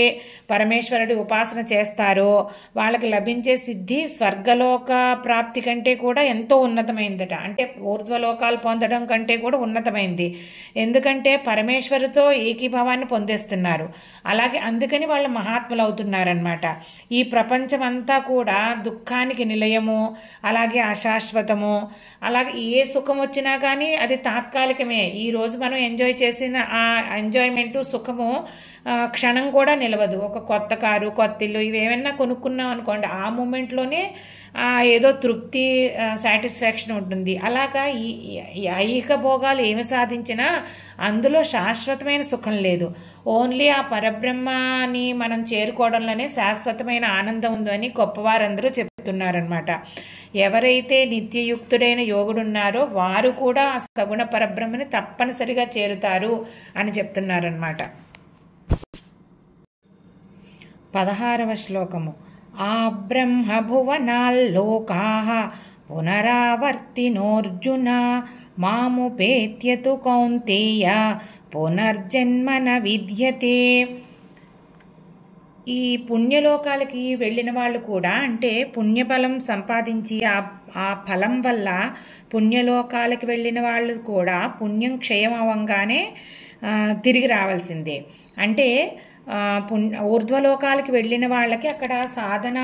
పరమేశ్వరుడి ఉపాసన చేస్తారో వాళ్ళకి లభించే సిద్ధి స్వర్గలోక ప్రాప్తి కంటే కూడా ఎంతో ఉన్నతమైందట. అంటే ఊర్ధ్వలోకాలు పొందడం కంటే కూడా ఉన్నతమైంది. ఎందుకంటే పరమేశ్వరుతో ఏకీభావాన్ని పొందేస్తున్నారు. అలాగే అందుకని వాళ్ళు మహాత్ములు అవుతున్నారనమాట. ఈ ప్రపంచం అంతా కూడా దుఃఖానికి నిలయము, అలాగే అశాశ్వతము. అలాగే ఏ సుఖం వచ్చినా కానీ అది తాత్కాలికమే. ఈరోజు మనం ఎంజాయ్ చేసిన ఆ ఎంజాయ్మెంట్, సుఖము క్షణం కూడా నిలవదు. ఒక కొత్త కారు, కొత్త ఇల్లు ఇవేమన్నా కొనుక్కున్నాం అనుకోండి, ఆ మూమెంట్లోనే ఏదో తృప్తి, సాటిస్ఫాక్షన్ ఉంటుంది. అలాగా ఈ ఐహిక భోగాలు ఏమి సాధించినా అందులో శాశ్వతమైన సుఖం లేదు. ఓన్లీ ఆ పరబ్రహ్మాన్ని మనం చేరుకోవడంలోనే శాశ్వతమైన ఆనందం ఉందని గొప్పవారందరూ చెప్తున్నారనమాట. ఎవరైతే నిత్యయుక్తుడైన యోగుడున్నారో వారు కూడా ఆ సగుణ పరబ్రహ్మని తప్పనిసరిగా చేరుతారు అని చెప్తున్నారనమాట. 16వ శ్లోకము. ఆ బ్రహ్మభువనాల్లోకాః పునరావర్తినోర్జున మాముపేత్యతు కౌంతేయ పునర్జన్మన విద్యతే. ఈ పుణ్యలోకాలకి వెళ్ళిన వాళ్ళు కూడా, అంటే పుణ్యఫలం సంపాదించి ఆ ఫలం వల్ల పుణ్యలోకాలకి వెళ్ళిన వాళ్ళు కూడా పుణ్యం క్షయం అవ్వగానే తిరిగి రావాల్సిందే. అంటే ఊర్ధ్వలోకాలకి వెళ్ళిన వాళ్ళకి అక్కడ సాధన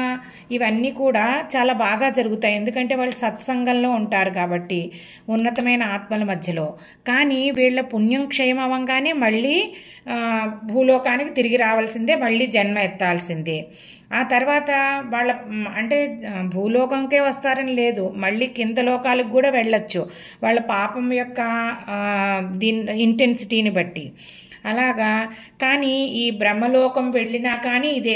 ఇవన్నీ కూడా చాలా బాగా జరుగుతాయి. ఎందుకంటే వాళ్ళు సత్సంగంలో ఉంటారు కాబట్టి, ఉన్నతమైన ఆత్మల మధ్యలో. కానీ వీళ్ళ పుణ్యం క్షయం అవ్వగానే మళ్ళీ భూలోకానికి తిరిగి రావాల్సిందే, మళ్ళీ జన్మ ఎత్తాల్సిందే. ఆ తర్వాత వాళ్ళ అంటే భూలోకంకే వస్తారని లేదు, మళ్ళీ కింద లోకాలకు కూడా వెళ్ళొచ్చు వాళ్ళ పాపం యొక్క ఇంటెన్సిటీని బట్టి. అలాగా. కానీ ఈ బ్రహ్మలోకం వెళ్ళినా కానీ ఇదే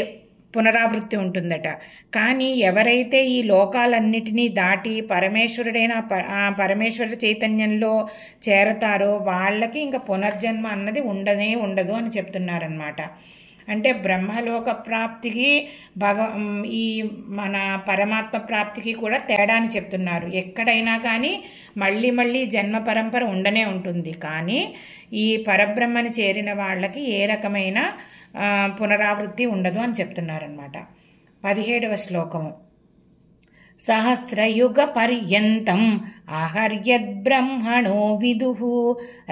పునరావృత్తి ఉంటుందట. కానీ ఎవరైతే ఈ లోకాలన్నిటినీ దాటి పరమేశ్వరుడైన పరమేశ్వర చైతన్యంలో చేరతారో వాళ్ళకి ఇంకా పునర్జన్మ అన్నది ఉండదు అని చెప్తున్నారనమాట. అంటే బ్రహ్మలోక ప్రాప్తికి ఈ మన పరమాత్మ ప్రాప్తికి కూడా తేడా అని చెప్తున్నారు. ఎక్కడైనా కానీ మళ్ళీ జన్మ పరంపర ఉండనే ఉంటుంది. కానీ ఈ పరబ్రహ్మని చేరిన వాళ్ళకి ఏ రకమైన పునరావృత్తి ఉండదు అని చెప్తున్నారనమాట. 17వ శ్లోకము. సహస్రయుగ పర్యంతం ఆహర్యద్బ్రహ్మణో విదుః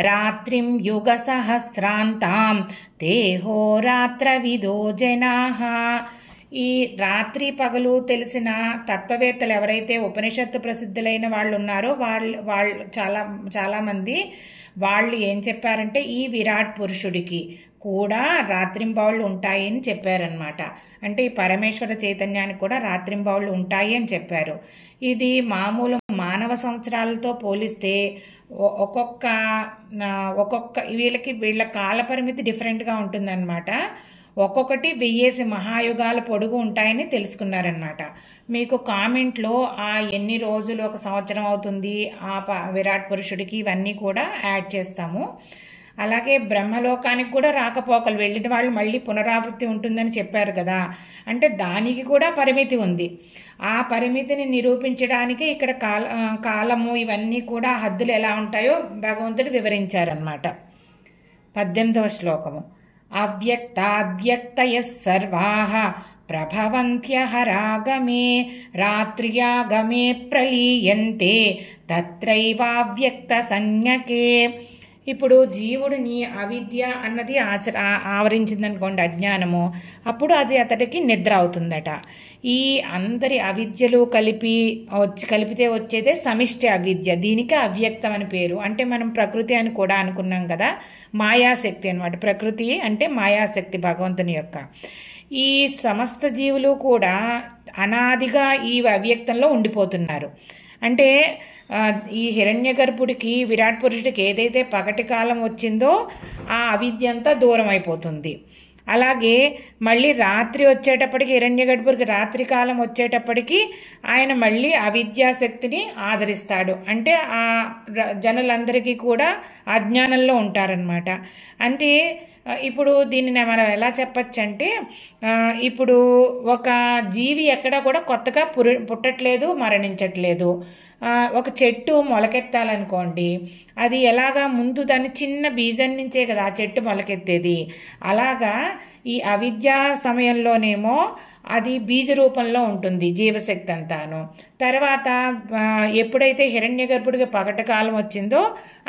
రాత్రిం యుగ సహస్రాంతాం తేహోరాత్ర విదో జనాః. ఈ రాత్రి పగలు తెలిసిన తత్వవేత్తలు ఎవరైతే ఉపనిషత్తు ప్రసిద్ధులైన వాళ్ళు ఉన్నారో వాళ్ళు చాలామంది వాళ్ళు ఏం చెప్పారంటే ఈ విరాట్ పురుషుడికి కూడా రాత్రింబావుళ్ళు ఉంటాయి అని చెప్పారనమాట. అంటే ఈ పరమేశ్వర చైతన్యానికి కూడా రాత్రింబావుళ్ళు ఉంటాయి అని చెప్పారు. ఇది మామూలు మానవ సంవత్సరాలతో పోలిస్తే ఒక్కొక్క వీళ్ళ కాల పరిమితి డిఫరెంట్గా ఉంటుందన్నమాట. ఒక్కొక్కటి 1000 మహాయుగాల పొడుగు ఉంటాయని తెలుసుకున్నారనమాట. మీకు కామెంట్లో ఎన్ని రోజులు ఒక సంవత్సరం అవుతుంది విరాట్ పురుషుడికి ఇవన్నీ కూడా యాడ్ చేస్తాము. అలాగే బ్రహ్మలోకానికి కూడా రాకపోకలు వెళ్ళిన వాళ్ళు మళ్ళీ పునరావృత్తి ఉంటుందని చెప్పారు కదా. అంటే దానికి కూడా పరిమితి ఉంది. ఆ పరిమితిని నిరూపించడానికి ఇక్కడ కాలము ఇవన్నీ కూడా హద్దులు ఎలా ఉంటాయో భగవంతుడు వివరించారనమాట. 18వ శ్లోకము. అవ్యక్తాద్వ్యక్తయ సర్వాః ప్రభవంత్యహరాగమే రాత్ర్యాగమే ప్రలీయంతే తత్రైవావ్యక్త సంజ్ఞకే. ఇప్పుడు జీవుడిని అవిద్య అన్నది ఆవరించిందనుకోండి, అజ్ఞానము. అప్పుడు అది అతడికి నిద్ర అవుతుందట. ఈ అందరి అవిద్యలు కలిపితే వచ్చేదే సమిష్టి అవిద్య. దీనికి అవ్యక్తం అని పేరు. అంటే మనం ప్రకృతి అని కూడా అనుకున్నాం కదా, మాయాశక్తి అన్నమాట. ప్రకృతి అంటే మాయాశక్తి భగవంతుని యొక్క. ఈ సమస్త జీవులు కూడా అనాదిగా ఈ అవ్యక్తంలో ఉండిపోతున్నారు. అంటే ఈ హిరణ్యగర్భుడికి విరాట్ పురుషుడికి ఏదైతే పగటి కాలం వచ్చిందో ఆ అవిద్య అంతా దూరం అయిపోతుంది. అలాగే మళ్ళీ రాత్రి వచ్చేటప్పటికి హిరణ్యగర్భుడికి రాత్రి కాలం వచ్చేటప్పటికి ఆయన మళ్ళీ అవిద్యాశక్తిని ఆదరిస్తాడు. అంటే ఆ జనులందరికీ కూడా అజ్ఞానంలో ఉంటారనమాట. అంటే ఇప్పుడు దీనిని మనం ఎలా చెప్పచ్చు అంటే, ఇప్పుడు ఒక జీవి ఎక్కడా కూడా కొత్తగా పుట్టట్లేదు, మరణించట్లేదు. ఒక చెట్టు మొలకెత్తాలనుకోండి, అది ఎలాగా ముందు దాన్ని చిన్న బీజం నుంచే కదా ఆ చెట్టు మొలకెత్తేది. అలాగా ఈ అవిద్యా సమయంలోనేమో అది బీజ రూపంలో ఉంటుంది జీవశక్తి అంతాను. తర్వాత ఎప్పుడైతే హిరణ్యగర్భుడికి పగటి కాలం వచ్చిందో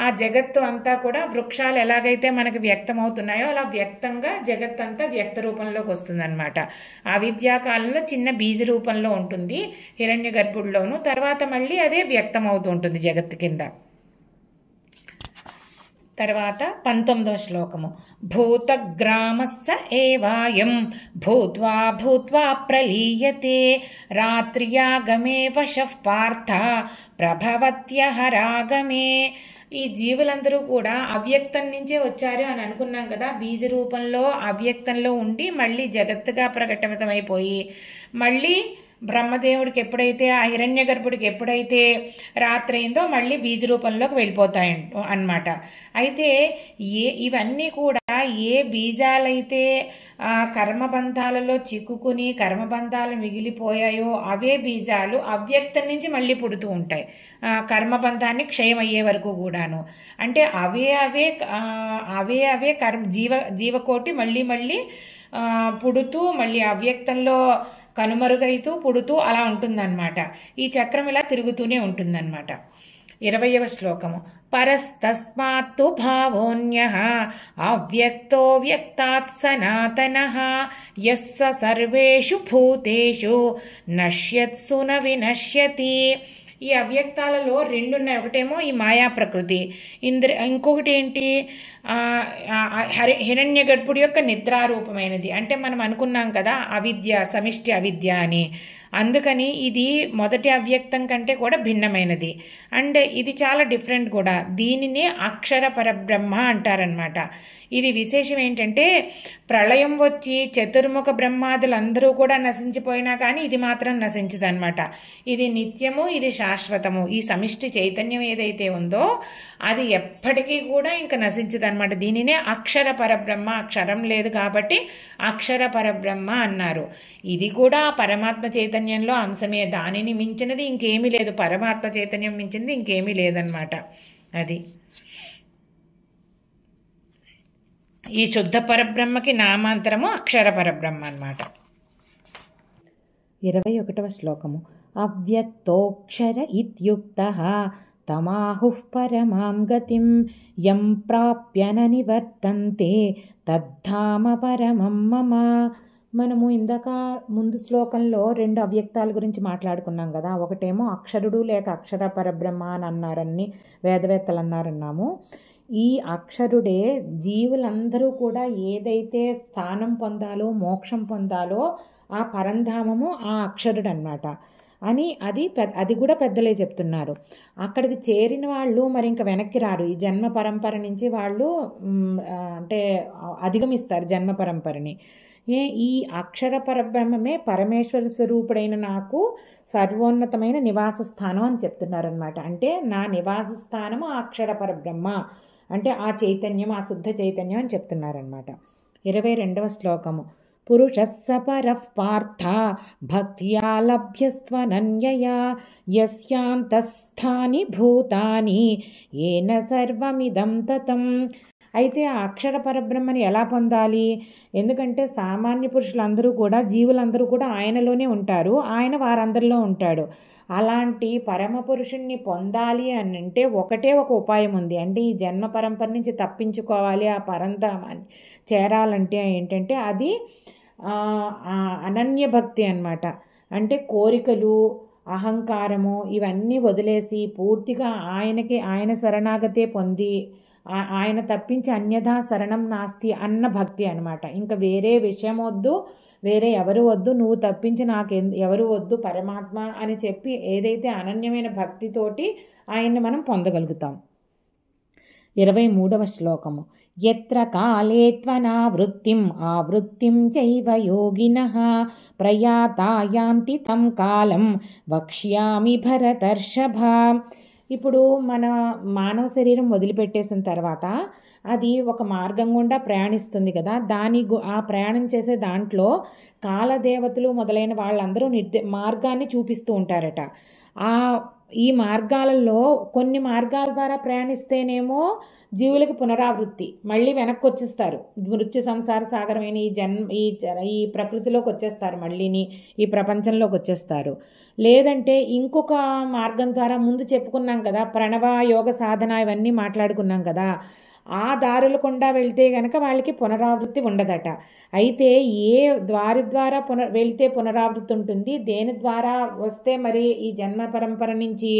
ఆ జగత్తు అంతా కూడా వృక్షాలు ఎలాగైతే మనకు వ్యక్తమవుతున్నాయో అలా వ్యక్తంగా జగత్ అంతా వ్యక్త రూపంలోకి వస్తుందన్నమాట. ఆ విద్యాకాలంలో చిన్న బీజ రూపంలో ఉంటుంది హిరణ్యగర్భుడిలోను. తర్వాత మళ్ళీ అదే వ్యక్తం అవుతూ ఉంటుంది జగత్తు కింద. తర్వాత 19వ శ్లోకము. భూతగ్రామస్స ఏవాయం భూత్వా భూత్వా ప్రలీయతే రాత్ర్యాగమే వశః పార్థ ప్రభవత్యహరాగమే. ఈ జీవులందరూ కూడా అవ్యక్తం నుంచే వచ్చారు అని అనుకున్నాం కదా. బీజ రూపంలో అవ్యక్తంలో ఉండి మళ్ళీ జగత్తుగా ప్రకటితమైపోయి మళ్ళీ బ్రహ్మదేవుడికి ఎప్పుడైతే ఆ హిరణ్యగర్భుడికి ఎప్పుడైతే రాత్రి అయిందో మళ్ళీ బీజ రూపంలోకి వెళ్ళిపోతాయి అన్నమాట. అయితే ఇవన్నీ కూడా ఏ బీజాలైతే ఆ కర్మబంధాలలో చిక్కుకుని కర్మబంధాలు మిగిలిపోయాయో అవే బీజాలు అవ్యక్తం నుంచి మళ్ళీ పుడుతూ ఉంటాయి, కర్మబంధాన్ని క్షయమయ్యే వరకు కూడాను. అంటే అవే జీవకోటి మళ్ళీ మళ్ళీ పుడుతూ మళ్ళీ అవ్యక్తంలో కనుమరుగైతూ పుడుతూ అలా ఉంటుందన్నమాట. ఈ చక్రం ఇలా తిరుగుతూనే ఉంటుందన్నమాట. 20వ శ్లోకము. పరస్తస్మాత్తు భావోన్యః అవ్యక్తో వ్యక్తాత్ సనాతనః యస్స సర్వేషు భూతేషు నశ్యత్సు న వినశ్యతి. ఈ అవ్యక్తాలలో రెండు ఉన్నాయి. ఒకటేమో ఈ మాయా ప్రకృతి, ఇంకొకటి ఏంటి హిరణ్యగర్భుడి యొక్క నిద్రారూపమైనది. అంటే మనం అనుకున్నాం కదా అవిద్య, సమిష్టి అవిద్య అని. అందుకని ఇది మొదటి అవ్యక్తం కంటే కూడా భిన్నమైనది. అండ్ ఇది చాలా డిఫరెంట్ కూడా. దీనిని అక్షర పరబ్రహ్మ అంటారనమాట. ఇది విశేషం ఏంటంటే ప్రళయం వచ్చి చతుర్ముఖ బ్రహ్మాదులందరూ కూడా నశించిపోయినా కానీ ఇది మాత్రం నశించదనమాట. ఇది నిత్యము, ఇది శాశ్వతము. ఈ సమిష్టి చైతన్యం ఏదైతే ఉందో అది ఎప్పటికీ కూడా ఇంకా నశించదనమాట. దీనినే అక్షర పరబ్రహ్మ, అక్షరం లేదు కాబట్టి అక్షర పరబ్రహ్మ అన్నారు. ఇది కూడా పరమాత్మ చైతన్యంలో అంశమే. దానిని మించినది ఇంకేమీ లేదు. పరమాత్మ చైతన్యం మించింది ఇంకేమీ లేదనమాట. అది ఈ శుద్ధ పరబ్రహ్మకి నామాంతరము అక్షర పరబ్రహ్మ అన్నమాట. 21వ శ్లోకము. అవ్యక్తోక్షర ఇత్యుక్తః తమాహుః పరమాం గతిం యం ప్రాప్య న నివర్తంతే తద్ధామ పరమం మమ. మనము ఇందాక ముందు శ్లోకంలో రెండు అవ్యక్తాల గురించి మాట్లాడుకున్నాం కదా. ఒకటేమో అక్షరుడు లేక అక్షర పరబ్రహ్మ అని అన్నారని వేదవేత్తలు అన్నారన్నాము. ఈ అక్షరుడే జీవులందరూ కూడా ఏదైతే స్థానం పొందాలో మోక్షం పొందాలో ఆ పరంధామము ఆ అక్షరుడు అన్నమాట అని అది కూడా పెద్దలే చెప్తున్నారు. అక్కడికి చేరిన వాళ్ళు మరి ఇంకా వెనక్కి రారు. ఈ జన్మ పరంపర నుంచి వాళ్ళు అంటే అధిగమిస్తారు జన్మ పరంపరని. ఈ అక్షర పరబ్రహ్మమే పరమేశ్వర స్వరూపుడైన నాకు సర్వోన్నతమైన నివాస స్థానం అని చెప్తున్నారనమాట. అంటే నా నివాస స్థానము ఆ అక్షర పరబ్రహ్మ, అంటే ఆ చైతన్యం, ఆ శుద్ధ చైతన్యం అని చెప్తున్నారనమాట. 22వ శ్లోకము. పురుషస్స పరః పార్థ భక్త్యా లభ్యస్త్వనన్యయా యస్యాంతస్థాని భూతాని ఏన సర్వమిదం తతం. అయితే ఆ అక్షర పరబ్రహ్మని ఎలా పొందాలి? ఎందుకంటే సామాన్య పురుషులందరూ కూడా జీవులందరూ కూడా ఆయనలోనే ఉంటారు, ఆయన వారందరిలో ఉంటాడు. అలాంటి పరమ పురుషుణ్ణి పొందాలి అని అంటే ఒకటే ఒక ఉపాయం ఉంది. అంటే ఈ జన్మ పరంపర నుంచి తప్పించుకోవాలి, ఆ పరంధామాన్ని చేరాలంటే ఏంటంటే అది అనన్య భక్తి అన్నమాట. అంటే కోరికలు, అహంకారము ఇవన్నీ వదిలేసి పూర్తిగా ఆయన శరణాగతే పొంది ఆయన తప్పించి అన్యథా శరణం నాస్తి అన్న భక్తి అనమాట. ఇంకా వేరే విషయం వద్దు, వేరే ఎవరు వద్దు, నువ్వు తప్పించి నాకు ఎవరు వద్దు పరమాత్మ అని చెప్పి ఏదైతే అనన్యమైన భక్తితోటి ఆయన్ని మనం పొందగలుగుతాం. 23వ శ్లోకము. యత్ర కాలే త్వనావృత్తిం ఆవృత్తిం చైవ యోగినః ప్రయాతా యాంతి తం కాలం వక్ష్యామి భరతర్షభ. ఇప్పుడు మన మానవ శరీరం వదిలిపెట్టేసిన తర్వాత అది ఒక మార్గం గుండా ప్రయాణిస్తుంది కదా. ఆ ప్రయాణం చేసే దాంట్లో కాలదేవతలు మొదలైన వాళ్ళందరూ మార్గాన్ని చూపిస్తూ ఉంటారట. ఈ మార్గాలలో కొన్ని మార్గాల ద్వారా ప్రయాణిస్తేనేమో జీవులకు పునరావృత్తి, మళ్ళీ వెనక్కి వచ్చేస్తారు, మృత్యు సంసార సాగరమైన ఈ ప్రకృతిలోకి వచ్చేస్తారు, మళ్ళీని ఈ ప్రపంచంలోకి వచ్చేస్తారు. లేదంటే ఇంకొక మార్గం ద్వారా ముందు చెప్పుకున్నాం కదా, ప్రణవ యోగ సాధన ఇవన్నీ మాట్లాడుకున్నాం కదా, ఆ దారుల గుండా వెళ్తే గనక వాళ్ళకి పునరావృత్తి ఉండదట. అయితే ఏ ద్వారా వెళ్తే పునరావృత్తి ఉంటుంది, దేని ద్వారా వస్తే మరి ఈ జన్మ పరంపర నుంచి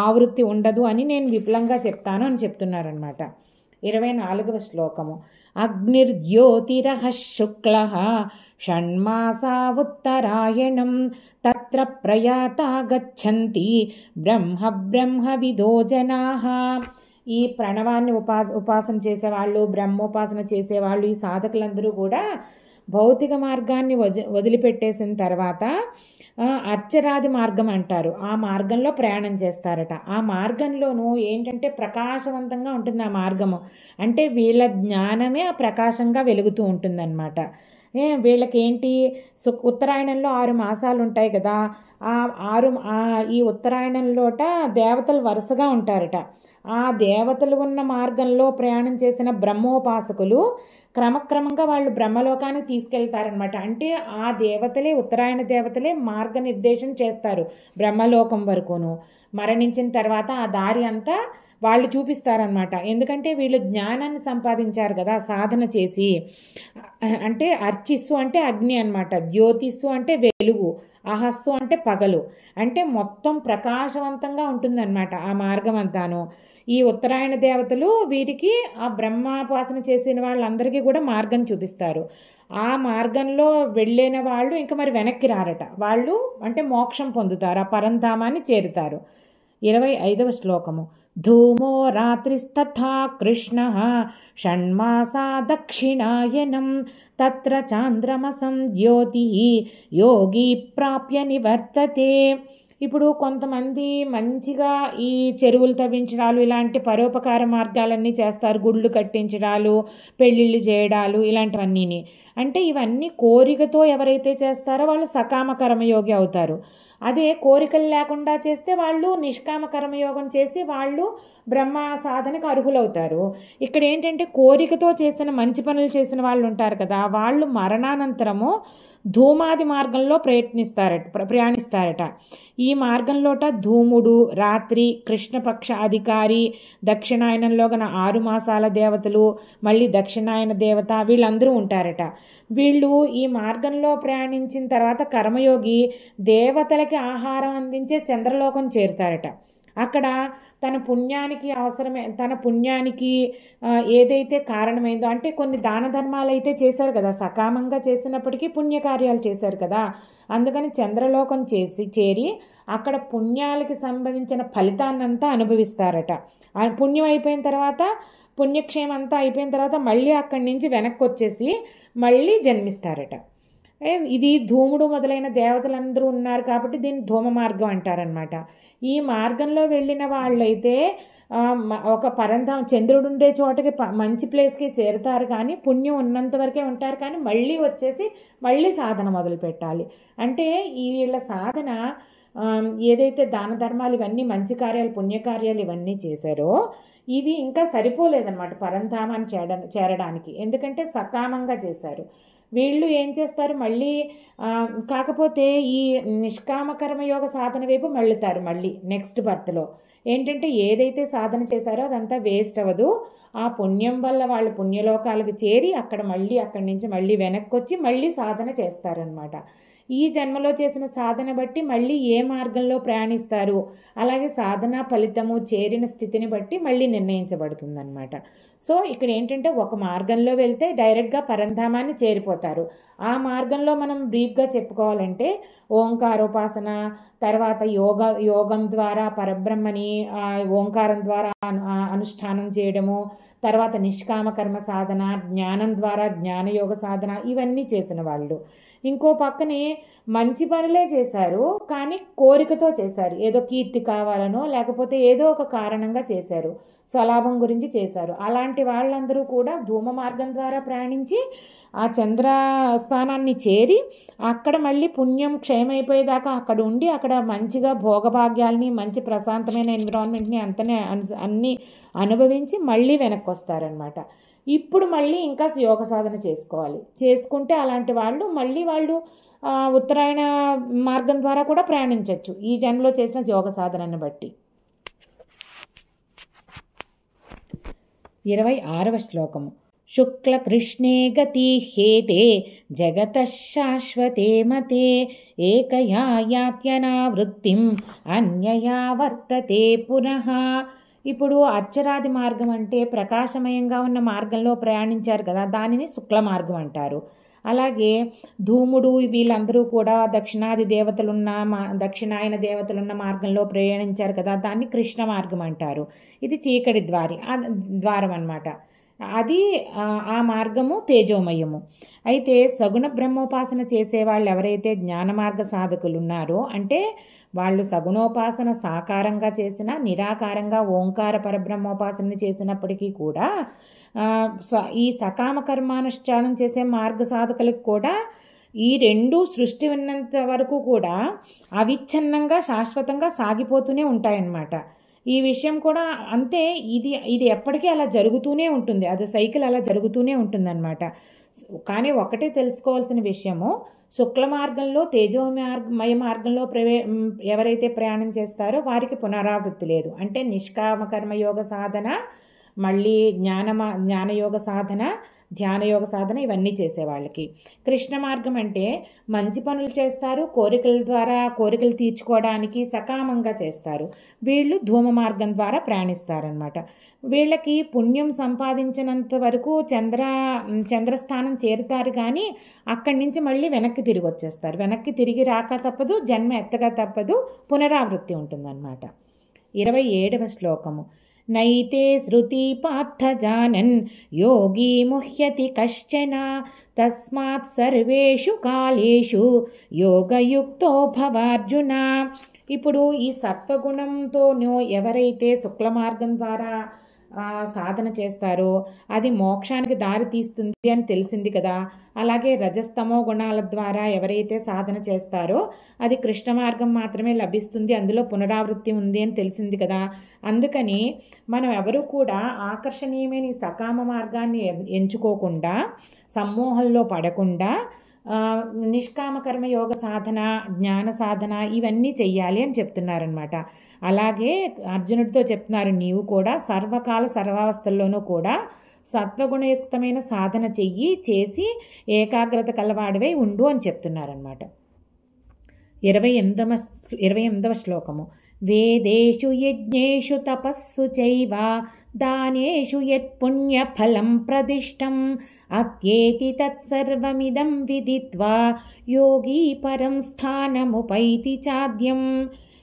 ఆవృత్తి ఉండదు అని నేను విపులంగా చెప్తాను అని చెప్తున్నారనమాట. 24వ శ్లోకము. అగ్నిర్జ్యోతిరః శుక్లః షణ్మాసా ఉత్తరాయణం తత్ర ప్రయాతా గచ్చంతి బ్రహ్మవిదో జనాః. ఈ ప్రణవాన్ని ఉపాసన చేసేవాళ్ళు, బ్రహ్మోపాసన చేసేవాళ్ళు, ఈ సాధకులందరూ కూడా భౌతిక మార్గాన్ని వదిలిపెట్టేసిన తర్వాత అర్చరాది మార్గం అంటారు. ఆ మార్గంలో ప్రయాణం చేస్తారట. ఆ మార్గంలోనూ ఏంటంటే ప్రకాశవంతంగా ఉంటుంది ఆ మార్గము. అంటే వీళ్ళ జ్ఞానమే ఆ ప్రకాశంగా వెలుగుతూ ఉంటుందన్నమాట. వీళ్ళకేంటి ఉత్తరాయణంలో 6 మాసాలు ఉంటాయి కదా. ఈ ఉత్తరాయణంలోట దేవతలు వరుసగా ఉంటారట. ఆ దేవతలు ఉన్న మార్గంలో ప్రయాణం చేసిన బ్రహ్మోపాసకులు క్రమక్రమంగా వాళ్ళు బ్రహ్మలోకానికి తీసుకెళ్తారనమాట. అంటే ఆ దేవతలే, ఉత్తరాయణ దేవతలే మార్గనిర్దేశం చేస్తారు బ్రహ్మలోకం వరకును. మరణించిన తర్వాత ఆ దారి అంతా వాళ్ళు చూపిస్తారనమాట. ఎందుకంటే వీళ్ళు జ్ఞానాన్ని సంపాదించారు కదా సాధన చేసి. అంటే అర్చిస్సు అంటే అగ్ని అనమాట, జ్యోతిస్సు అంటే వెలుగు, అహస్సు అంటే పగలు. అంటే మొత్తం ప్రకాశవంతంగా ఉంటుందన్నమాట ఆ మార్గం అంతాను. ఈ ఉత్తరాయణ దేవతలు వీరికి ఆ బ్రహ్మాపాసన చేసిన వాళ్ళందరికీ కూడా మార్గం చూపిస్తారు. ఆ మార్గంలో వెళ్ళిన వాళ్ళు ఇంకా మరి వెనక్కి రారట. వాళ్ళు అంటే మోక్షం పొందుతారు, ఆ పరంధామాన్ని చేరుతారు. 25వ శ్లోకము. ధూమో రాత్రిస్తథా కృష్ణ షణ్మాసా దక్షిణాయనం తత్ర చాంద్రమసం జ్యోతి యోగి ప్రాప్య నివర్తతే. ఇప్పుడు కొంతమంది మంచిగా ఈ చెరువులు తవ్వించడాలు, ఇలాంటి పరోపకార మార్గాలన్నీ చేస్తారు. గుళ్ళు కట్టించడాలు, పెళ్ళిళ్ళు చేయడాలు, ఇలాంటివన్నీని. అంటే ఇవన్నీ కోరికతో ఎవరైతే చేస్తారో వాళ్ళు సకామ కర్మయోగి అవుతారు. అదే కోరికలు లేకుండా చేస్తే వాళ్ళు నిష్కామ కర్మయోగం చేసి వాళ్ళు బ్రహ్మ సాధనకు అర్హులవుతారు. ఇక్కడ ఏంటంటే కోరికతో చేసిన మంచి పనులు చేసిన వాళ్ళు ఉంటారు కదా, వాళ్ళు మరణానంతరము ధూమాది మార్గంలో ప్రయాణిస్తారట. ఈ మార్గంలోట ధూముడు, రాత్రి, కృష్ణపక్ష అధికారి, దక్షిణాయనంలో గన 6 మాసాల దేవతలు, మళ్ళీ దక్షిణాయన దేవత, వీళ్ళందరూ ఉంటారట. వీళ్ళు ఈ మార్గంలో ప్రయాణించిన తర్వాత కర్మయోగి దేవతలకి ఆహారం అందించే చంద్రలోకం చేరుతారట. అక్కడ తన పుణ్యానికి ఏదైతే కారణమైందో, అంటే కొన్ని దాన ధర్మాలు అయితే చేశారు కదా, సకామంగా చేసినప్పటికీ పుణ్యకార్యాలు చేశారు కదా, అందుకని చంద్రలోకం చేరి అక్కడ పుణ్యాలకి సంబంధించిన ఫలితాన్నంతా అనుభవిస్తారట. పుణ్యం అయిపోయిన తర్వాత, పుణ్యక్షేమం అంతా అయిపోయిన తర్వాత మళ్ళీ అక్కడి నుంచి వెనక్కి వచ్చేసి మళ్ళీ జన్మిస్తారట. ఇది ధూముడు మొదలైన దేవతలందరూ ఉన్నారు కాబట్టి దీన్ని ధూమ మార్గం అంటారనమాట. ఈ మార్గంలో వెళ్ళిన వాళ్ళైతే ఒక చంద్రుడు ఉండే చోటకి మంచి ప్లేస్కి చేరుతారు, కానీ పుణ్యం ఉన్నంత వరకే ఉంటారు. కానీ మళ్ళీ వచ్చేసి మళ్ళీ సాధన మొదలు పెట్టాలి. అంటే ఈ వీళ్ళ సాధన ఏదైతే దాన ధర్మాలు, ఇవన్నీ మంచి కార్యాలు, పుణ్యకార్యాలు ఇవన్నీ చేశారో ఇవి ఇంకా సరిపోలేదన్నమాట పరంధామాన్ని చేరడానికి. ఎందుకంటే సకామంగా చేశారు. వీళ్ళు ఏం చేస్తారు, మళ్ళీ కాకపోతే ఈ నిష్కామ కర్మయోగ సాధన వైపు మళ్ళుతారు. మళ్ళీ నెక్స్ట్ బర్త్లో ఏంటంటే ఏదైతే సాధన చేశారో అదంతా వేస్ట్ అవ్వదు. ఆ పుణ్యం వల్ల వాళ్ళు పుణ్యలోకాలకు చేరి అక్కడి నుంచి మళ్ళీ వెనక్కి వచ్చి మళ్ళీ సాధన చేస్తారనమాట. ఈ జన్మలో చేసిన సాధన బట్టి మళ్ళీ ఏ మార్గంలో ప్రయాణిస్తారు, అలాగే సాధన ఫలితము చేరిన స్థితిని బట్టి మళ్ళీ నిర్ణయించబడుతుందన్నమాట. సో ఇక్కడ ఏంటంటే ఒక మార్గంలో వెళ్తే డైరెక్ట్గా పరంధామాన్ని చేరిపోతారు. ఆ మార్గంలో మనం బ్రీఫ్గా చెప్పుకోవాలంటే ఓంకారోపాసన, తర్వాత యోగం ద్వారా పరబ్రహ్మని ఓంకారం ద్వారా అనుష్ఠానం చేయడము, తర్వాత నిష్కామ కర్మ సాధన, జ్ఞానం ద్వారా జ్ఞానయోగ సాధన, ఇవన్నీ చేసిన వాళ్ళు. ఇంకో పక్కనే మంచి పనులే చేశారు, కానీ కోరికతో చేశారు. ఏదో కీర్తి కావాలనో లేకపోతే ఏదో ఒక కారణంగా చేశారు, స్వలాభం గురించి చేశారు. అలాంటి వాళ్ళందరూ కూడా ధూమ మార్గం ద్వారా ప్రయాణించి ఆ చంద్ర స్థానాన్ని చేరి అక్కడ మళ్ళీ పుణ్యం క్షయమైపోయేదాకా అక్కడ ఉండి అక్కడ మంచిగా భోగభాగ్యాల్ని, మంచి ప్రశాంతమైన ఎన్విరాన్మెంట్ని అన్నీ అనుభవించి మళ్ళీ వెనక్కి వస్తారనమాట. ఇప్పుడు మళ్ళీ ఇంకా యోగ సాధన చేసుకుంటే అలాంటి వాళ్ళు మళ్ళీ ఉత్తరాయణ మార్గం ద్వారా కూడా ప్రయాణించవచ్చు ఈ జన్మలో చేసిన యోగ సాధనను బట్టి. 26వ శ్లోకము. శుక్లకృష్ణే గతి హేతే జగతః శాశ్వతే మతే ఏకయా యాత్యనావృత్తిం అన్యయా వర్తతే పునః. ఇప్పుడు అర్చరాది మార్గం అంటే ప్రకాశమయంగా ఉన్న మార్గంలో ప్రయాణించారు కదా, దానిని శుక్ల మార్గం అంటారు. అలాగే ధూముడు వీళ్ళందరూ కూడా దక్షిణాయన దేవతలున్న మార్గంలో ప్రయాణించారు కదా, దాన్ని కృష్ణ మార్గం అంటారు. ఇది చీకటి ద్వారం అన్నమాట. అది ఆ మార్గము తేజోమయము. అయితే సగుణ బ్రహ్మోపాసన చేసేవాళ్ళు ఎవరైతే జ్ఞాన మార్గ సాధకులు ఉన్నారో, అంటే వాళ్ళు సగుణోపాసన సాకారంగా చేసినా నిరాకారంగా ఓంకార పరబ్రహ్మోపాసన చేసినప్పటికీ కూడా ఈ సకామ కర్మానుష్ఠానం చేసే మార్గ సాధకులకు కూడా ఈ రెండు సృష్టి ఉన్నంత వరకు కూడా అవిచ్ఛిన్నంగా శాశ్వతంగా సాగిపోతూనే ఉంటాయన్నమాట. ఈ విషయం కూడా అంతే, ఇది ఎప్పటికీ అలా జరుగుతూనే ఉంటుంది, అది సైకిల్ అలా జరుగుతూనే ఉంటుందన్నమాట. కానీ ఒకటే తెలుసుకోవాల్సిన విషయము, శుక్ల మార్గంలో తేజోమయ మార్గంలో ఎవరైతే ప్రయాణం చేస్తారో వారికి పునరావృత్తి లేదు. అంటే నిష్కామ కర్మయోగ సాధన, మళ్ళీ జ్ఞానయోగ సాధన, ధ్యానయోగ సాధన ఇవన్నీ చేసేవాళ్ళకి. కృష్ణ మార్గం అంటే మంచి పనులు చేస్తారు, కోరికల ద్వారా కోరికలు తీర్చుకోవడానికి సకామంగా చేస్తారు. వీళ్ళు ధూమ మార్గం ద్వారా ప్రయాణిస్తారనమాట. వీళ్ళకి పుణ్యం సంపాదించినంత వరకు చంద్రస్థానం చేరుతారు, కానీ అక్కడి నుంచి మళ్ళీ వెనక్కి తిరిగి వచ్చేస్తారు. వెనక్కి తిరిగి రాక తప్పదు, జన్మ ఎత్తగా తప్పదు, పునరావృత్తి ఉంటుందన్నమాట. 27వ శ్లోకము. నైతే శృతి పార్థ జానన్ యోగి ముహ్యతి కశ్చన తస్మాత్ సర్వేషు కాలేషు యోగయుక్తో భవార్జున. ఇప్పుడు ఈ సత్వగుణంతో ఎవరైతే శుక్ల మార్గం ద్వారా సాధన చేస్తారో అది మోక్షానికి దారి తీస్తుంది అని తెలిసింది కదా. అలాగే రజస్తమో గుణాల ద్వారా ఎవరైతే సాధన చేస్తారో అది కృష్ణ మార్గం మాత్రమే లభిస్తుంది, అందులో పునరావృత్తి ఉంది అని తెలిసింది కదా. అందుకని మనం ఎవరు కూడా ఆకర్షణీయమైన ఈ సకామ మార్గాన్ని ఎంచుకోకుండా, సమ్మోహంలో పడకుండా నిష్కామ కర్మ యోగ సాధన, జ్ఞాన సాధన ఇవన్నీ చెయ్యాలి అని చెప్తున్నారనమాట. అలాగే అర్జునుడితో చెప్తున్నారు, నీవు కూడా సర్వకాల సర్వావస్థల్లోనూ కూడా సత్వగుణయుక్తమైన సాధన చేసి ఏకాగ్రత కలవాడివై ఉండు అని చెప్తున్నారనమాట. 28వ శ్లోకము. వేదేషు యజ్ఞేషు తపస్సు చైవ దానేషు యత్పుణ్యఫలం ప్రదిష్టం అత్యేతి తత్సర్వమిదం విదిత్వా యోగి పరం స్థానముపైతి చాద్యం.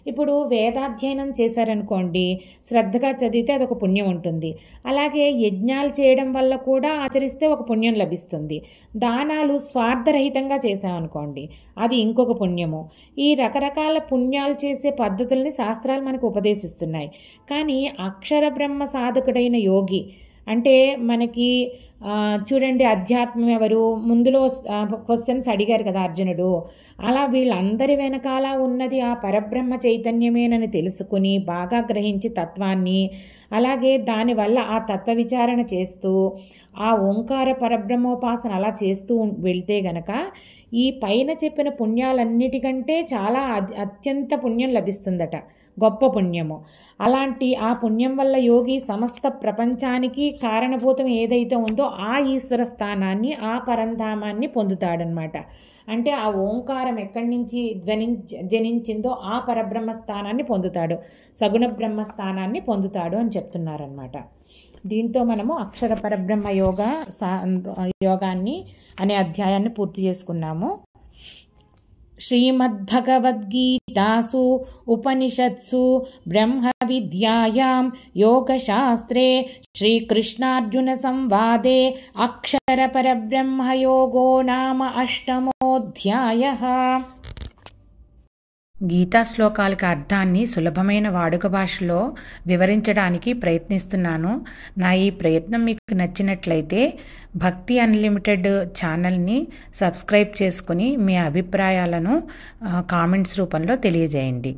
ఇప్పుడు వేదాధ్యయనం చేశారనుకోండి, శ్రద్ధగా చదివితే అదొక పుణ్యం ఉంటుంది. అలాగే యజ్ఞాలు చేయడం వల్ల కూడా ఆచరిస్తే ఒక పుణ్యం లభిస్తుంది. దానాలు స్వార్థరహితంగా చేసామనుకోండి, అది ఇంకొక పుణ్యము. ఈ రకరకాల పుణ్యాలు చేసే పద్ధతుల్ని శాస్త్రాలు మనకు ఉపదేశిస్తున్నాయి. కానీ అక్షర బ్రహ్మ సాధకుడైన యోగి అంటే మనకి చూడండి, అధ్యాత్మం ఎవరు ముందులో క్వశ్చన్స్ అడిగారు కదా అర్జునుడు. అలా వీళ్ళందరి వెనకాల ఉన్నది ఆ పరబ్రహ్మ చైతన్యమేనని తెలుసుకుని బాగా గ్రహించి తత్వాన్ని, అలాగే దానివల్ల ఆ తత్వ విచారణ చేస్తూ ఆ ఓంకార పరబ్రహ్మోపాసన అలా చేస్తూ వెళ్తే గనక ఈ పైన చెప్పిన పుణ్యాలన్నిటికంటే చాలా అత్యంత పుణ్యం లభిస్తుందట, గొప్ప పుణ్యము. అలాంటి ఆ పుణ్యం వల్ల యోగి సమస్త ప్రపంచానికి కారణభూతం ఏదైతే ఉందో ఆ ఈశ్వర స్థానాన్ని, ఆ పరంధామాన్ని పొందుతాడనమాట. అంటే ఆ ఓంకారం ఎక్కడి నుంచి జనించిందో ఆ పరబ్రహ్మ స్థానాన్ని పొందుతాడు, సగుణ బ్రహ్మ స్థానాన్ని పొందుతాడు అని చెప్తున్నారనమాట. దీంతో మనము అక్షర పరబ్రహ్మ యోగాన్ని అనే అధ్యాయాన్ని పూర్తి చేసుకున్నాము. శ్రీమద్భగవద్గీతాసు ఉపనిషత్సు బ్రహ్మ విద్యాయాం యోగశాస్త్రే శ్రీకృష్ణార్జున సంవాదే అక్షర పరబ్రహ్మ యోగో నామ 8వ అధ్యాయః. గీతా శ్లోకాలకు అర్థాన్ని సులభమైన వాడుక భాషలో వివరించడానికి ప్రయత్నిస్తున్నాను. నా ఈ ప్రయత్నం మీకు నచ్చినట్లయితే భక్తి అన్లిమిటెడ్ ఛానల్ని సబ్స్క్రైబ్ చేసుకుని మీ అభిప్రాయాలను కామెంట్స్ రూపంలో తెలియజేయండి.